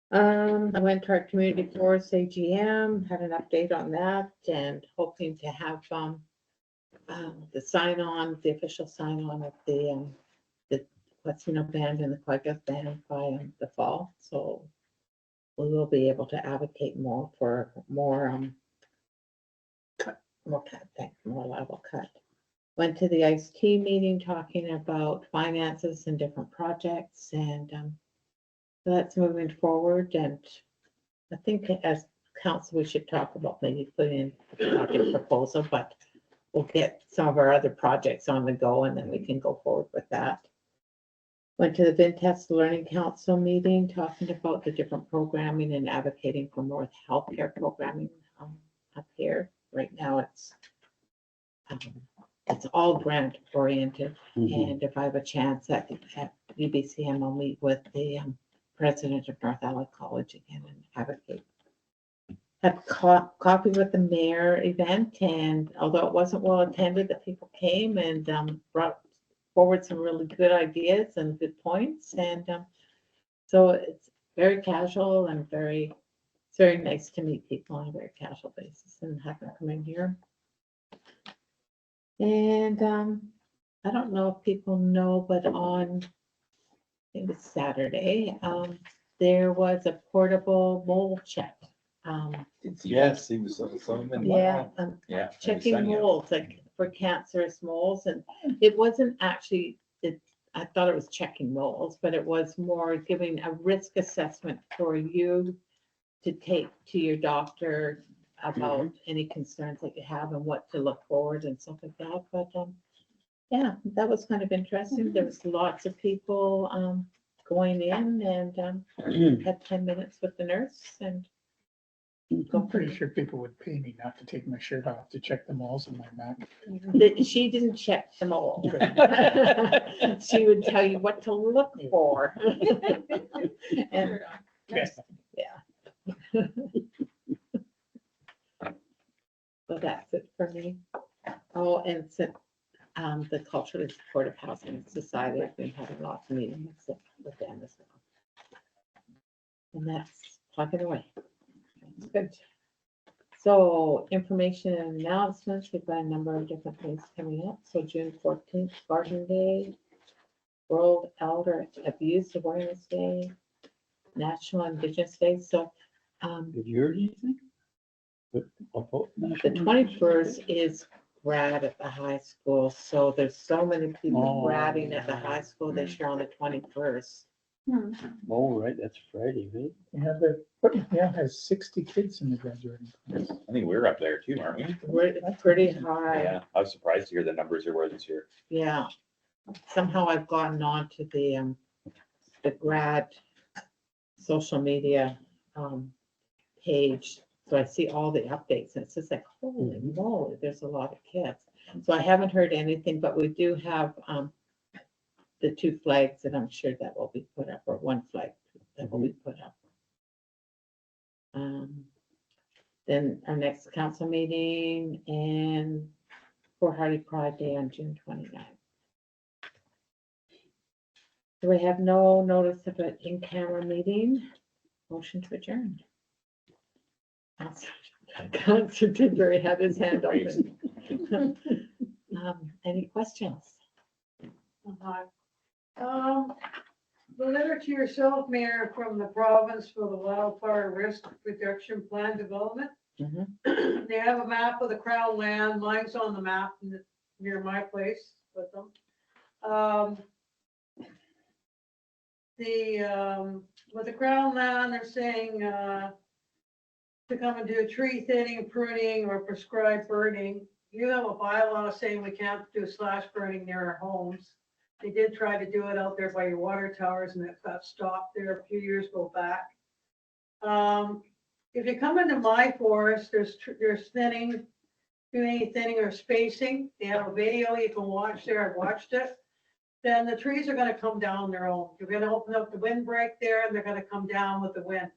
I went to our community forest AGM, had an update on that, and hoping to have the sign on, the official sign on of the Quetzino band and the Quagga band by the fall. So we will be able to advocate more for more level cut. Went to the ICE meeting talking about finances and different projects, and that's moving forward. And I think as council, we should talk about maybe putting in a project proposal, but we'll get some of our other projects on the go, and then we can go forward with that. Went to the Vintest Learning Council meeting, talking about the different programming and advocating for more healthcare programming up here. Right now, it's all grant oriented. Mhm. And if I have a chance at UBCM, I'll meet with the president of North Valley College again and advocate. Had coffee with the mayor event, and although it wasn't well attended, the people came and brought forward some really good ideas and good points. And so it's very casual and it's very nice to meet people on a very casual basis and have them come in here. And I don't know if people know, but on, I think it's Saturday, there was a portable mole check. Yes, he was some in. Yeah, Yeah. checking moles, like for cancerous moles, and it wasn't actually, I thought it was checking moles, but it was more giving a risk assessment for you to take to your doctor about any concerns that you have and what to look forward and stuff like that. But yeah, that was kind of interesting. There was lots of people going in and had 10 minutes with the nurse and I'm pretty sure people would pay me not to take my shirt off to check the moles in my back. she didn't check them all. She would tell you what to look for. And yeah. So that's it for me. Oh, and so, the Culturally Supportive Housing Society, I've been having lots of meetings with them as well. And that's plugging away. That's good. So information and announcements, we've got a number of different things coming up. So June 14th, Garden Day, World Elder Abuse Awareness Day, National Indigenous Day. So Did you hear anything? the 21st is grad at the high school. So there's so many people gradding at the high school this year on the 21st. Oh, right, that's Friday, right? Yeah, has 60 kids in the graduating class. I think we're up there too, aren't we? It's pretty high. Yeah, I was surprised to hear the numbers there were this year. Yeah. Somehow I've gotten on to the grad social media page. So I see all the updates and it's just like, holy moly, there's a lot of kids. So I haven't heard anything, but we do have the 2 flags that I'm sure that will be put up, or 1 flag that will be put up. Then our next council meeting and for Hardy Pride Day on June 29th. Do we have no notice of an in-camera meeting? Motion to adjourn. Councilor Tidbury had his hand open. Any questions? The letter to yourself, Mayor, from the province for the wildfire risk reduction plan development. They have a map of the Crown land. Mine's on the map near my place with them. With the Crown land, they're saying to come and do tree thinning, pruning, or prescribed burning. You have a bylaw saying we can't do slash burning near our homes. They did try to do it out there by your water towers and it got stopped there a few years back. If you come into my forest, there's thinning, doing any thinning or spacing. They have a video you can watch there. I've watched it. Then the trees are going to come down their own. You're going to open up the windbreak there and they're going to come down with the wind.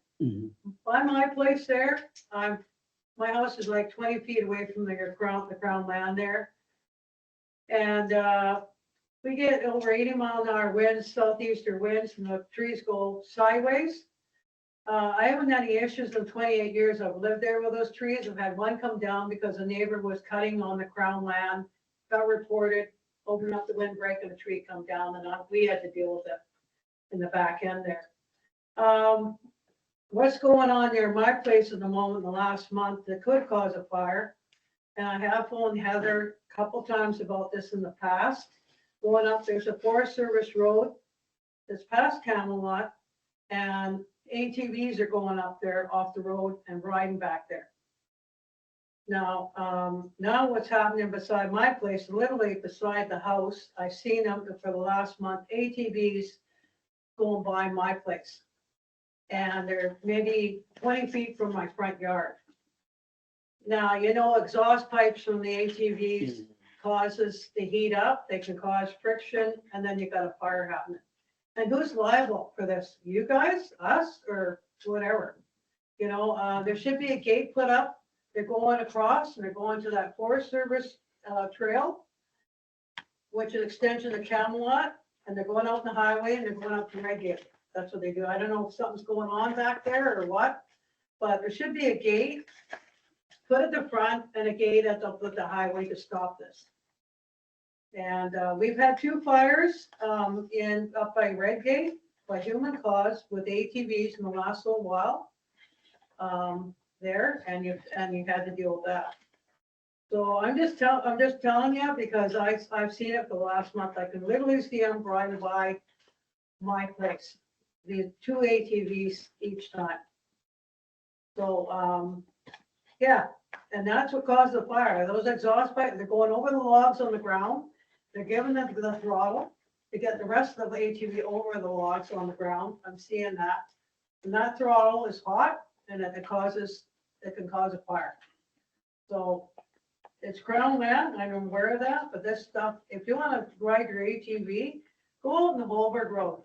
By my place there, my house is like 20 feet away from the crown land there. And we get over 80 mile-an-hour winds, southeastern winds, and the trees go sideways. I haven't had any issues in 28 years I've lived there with those trees. I've had one come down because a neighbor was cutting on the crown land, got reported, opened up the windbreak and a tree come down, and we had to deal with it in the back end there. What's going on near my place at the moment, the last month, that could cause a fire. And I have phoned Heather a couple times about this in the past. Going up, there's a Forest Service road that's past Camelot, and ATVs are going up there off the road and riding back there. Now what's happening beside my place, literally beside the house, I've seen them for the last month, ATVs going by my place. And they're maybe 20 feet from my front yard. Now, you know, exhaust pipes from the ATVs causes the heat up, they can cause friction, and then you got a fire happening. And who's liable for this? You guys, us, or whatever? You know, there should be a gate put up. They're going across and they're going to that Forest Service trail, which is an extension of Camelot, and they're going out in the highway and they're going up to Red Gate. That's what they do. I don't know if something's going on back there or what, but there should be a gate put at the front and a gate at the highway to stop this. And we've had 2 fires up by Red Gate by human cause with ATVs in the last little while there, and you've had to deal with that. So I'm just telling you because I've seen it for the last month. I can literally see them driving by my place. The 2 ATVs each time. So yeah, and that's what caused the fire. Those exhaust pipes, they're going over the logs on the ground. They're giving them the throttle to get the rest of the ATV over the logs on the ground. I'm seeing that. And that throttle is hot and it can cause a fire. So it's Crown land, I'm aware of that, but this stuff, if you want to ride your ATV, go out in the Holberg Road.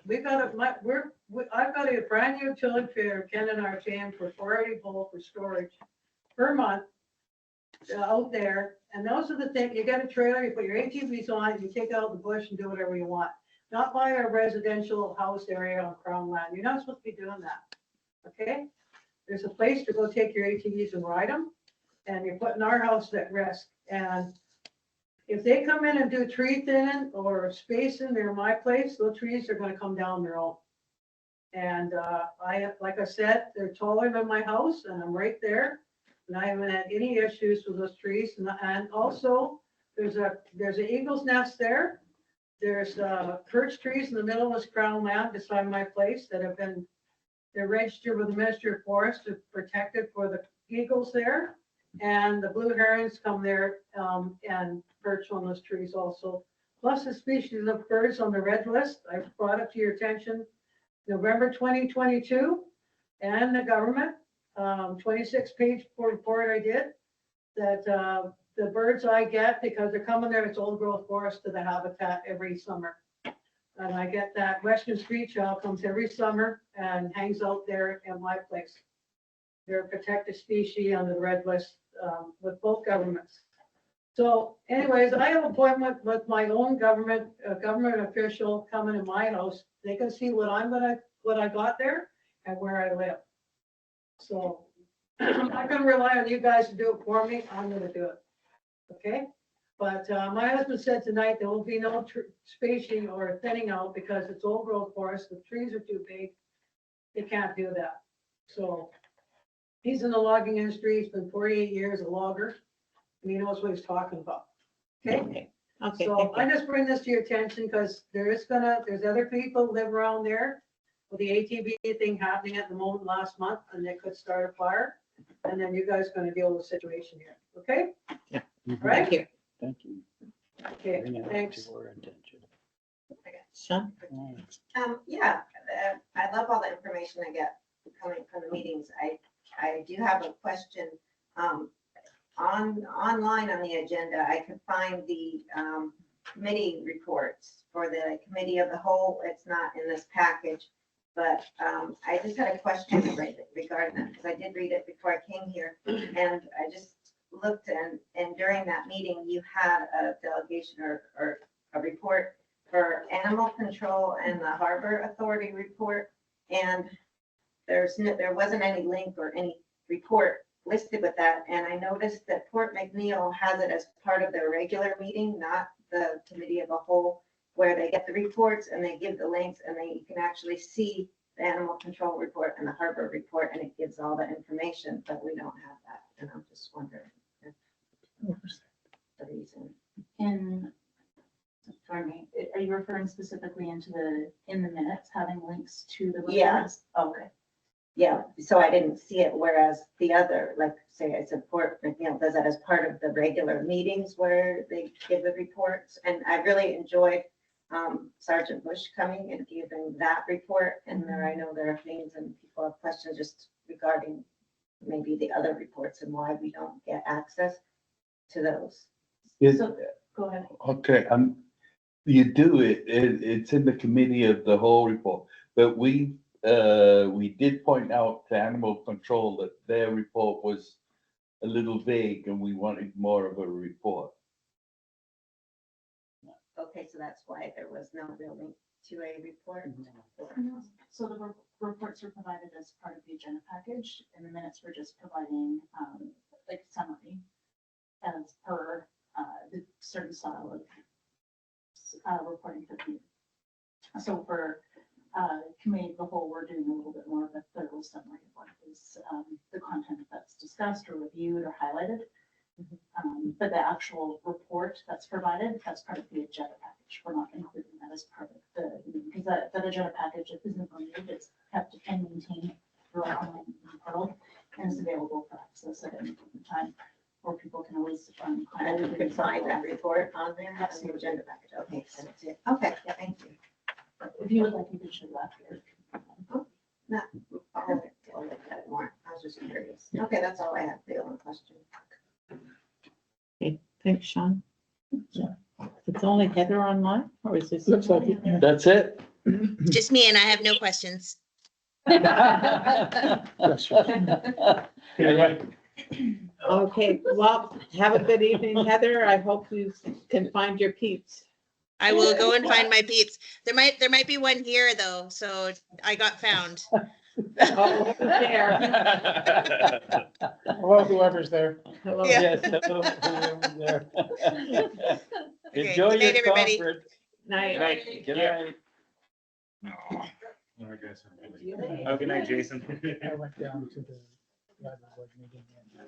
I've got a brand new utility trailer, Ken and I are paying for 480 volt for storage per month out there. And those are the things, you get a trailer, you put your ATVs on it, you take out the bush and do whatever you want. Not by a residential house area on Crown land. You're not supposed to be doing that. Okay? There's a place to go take your ATVs and ride them, and you're putting our house at risk. And if they come in and do tree thinning or spacing near my place, those trees are gonna come down their own. And like I said, they're taller than my house and I'm right there. And I haven't had any issues with those trees. And also there's an eagle's nest there. There's birch trees in the middle of this Crown land beside my place that they're registered with the Ministry of Forest to protect it for the eagles there. And the blue herons come there and perch on those trees also. Plus the species of birds on the red list. I brought it to your attention November 2022, and the government, 26-page report I did, that the birds I get, because they're coming there, it's old growth forest to the habitat every summer. And I get that Western Screech owl comes every summer and hangs out there in my place. They're a protected species on the red list with both governments. So anyways, I have an appointment with my own government official coming to my house. They can see what I got there and where I live. So I'm not gonna rely on you guys to do it for me. I'm gonna do it. Okay? But my husband said tonight there will be no spacing or thinning out because it's old growth forest. The trees are too big. They can't do that. So he's in the logging industry. He's been 48 years a logger. And he knows what he's talking about. Okay? Okay, So thank I you. just bring this to your attention because there's other people live around there with the ATV thing happening at the moment last month, and they could start a fire. And then you guys are gonna deal with the situation here, okay? Right? Thank you. Thank you. Okay, Bring it thanks. to our attention. Sean? Yeah, I love all the information I get coming from the meetings. I do have a question. Online on the agenda, I could find the committee reports for the committee of the whole. It's not in this package, but I just had a question regarding that because I did read it before I came here, and I just looked and during that meeting you had a delegation or a report for animal control and the harbor authority report, and there wasn't any link or any report listed with that. And I noticed that Port McNeil has it as part of their regular meeting, not the committee of the whole, where they get the reports and they give the links and you can actually see the animal control report and the harbor report, and it gives all the information, but we don't have that. And I'm just wondering if the reason. Pardon me, are you referring specifically in the minutes, having links to the? Yeah. reports? Oh, okay. Yeah, so I didn't see it, whereas the other, like say I support, does that as part of the regular meetings where they give the reports. And I really enjoyed Sergeant Bush coming and giving that report. And there, I know there are things and people have questions just regarding maybe the other reports and why we don't get access to those. So, go ahead. Okay, you do it's in the committee of the whole report, but we did point out to animal control that their report was a little vague and we wanted more of a report. Okay, so that's why there was no real link to a report. So the reports were provided as part of the agenda package, and the minutes were just providing, like summary as per, the certain style of, reporting for the meeting. So for, committee of the whole, we're doing a little bit more of a thorough summary of what is, the content that's discussed or reviewed or highlighted. But the actual report that's provided, that's part of the agenda package. We're not including that as part of the, because that agenda package isn't removed, it's kept and maintained through our online portal and is available for access at any time, or people can always. And you can find that report on there, that's the agenda package. Okay, that's it. Okay, thank you. If you would like, you could show that here. No, I'll look at it more. I was just curious. Okay, that's all I have. The only question. Okay, thanks, Sean. It's only Heather online, or is this? Looks like it, yeah. That's it? Just me, and I have no questions. That's right. Okay, well, have a good evening, Heather. I hope you can find your peeps. I will go and find my peeps. There might be one here though, so I got found. Oh, there. Hello, whoever's there. Hello. Yeah. Yes, hello, whoever's there. Okay, Enjoy good night, your everybody. conference. Night. Good night. Oh, good night, Jason. I went down to the library board meeting and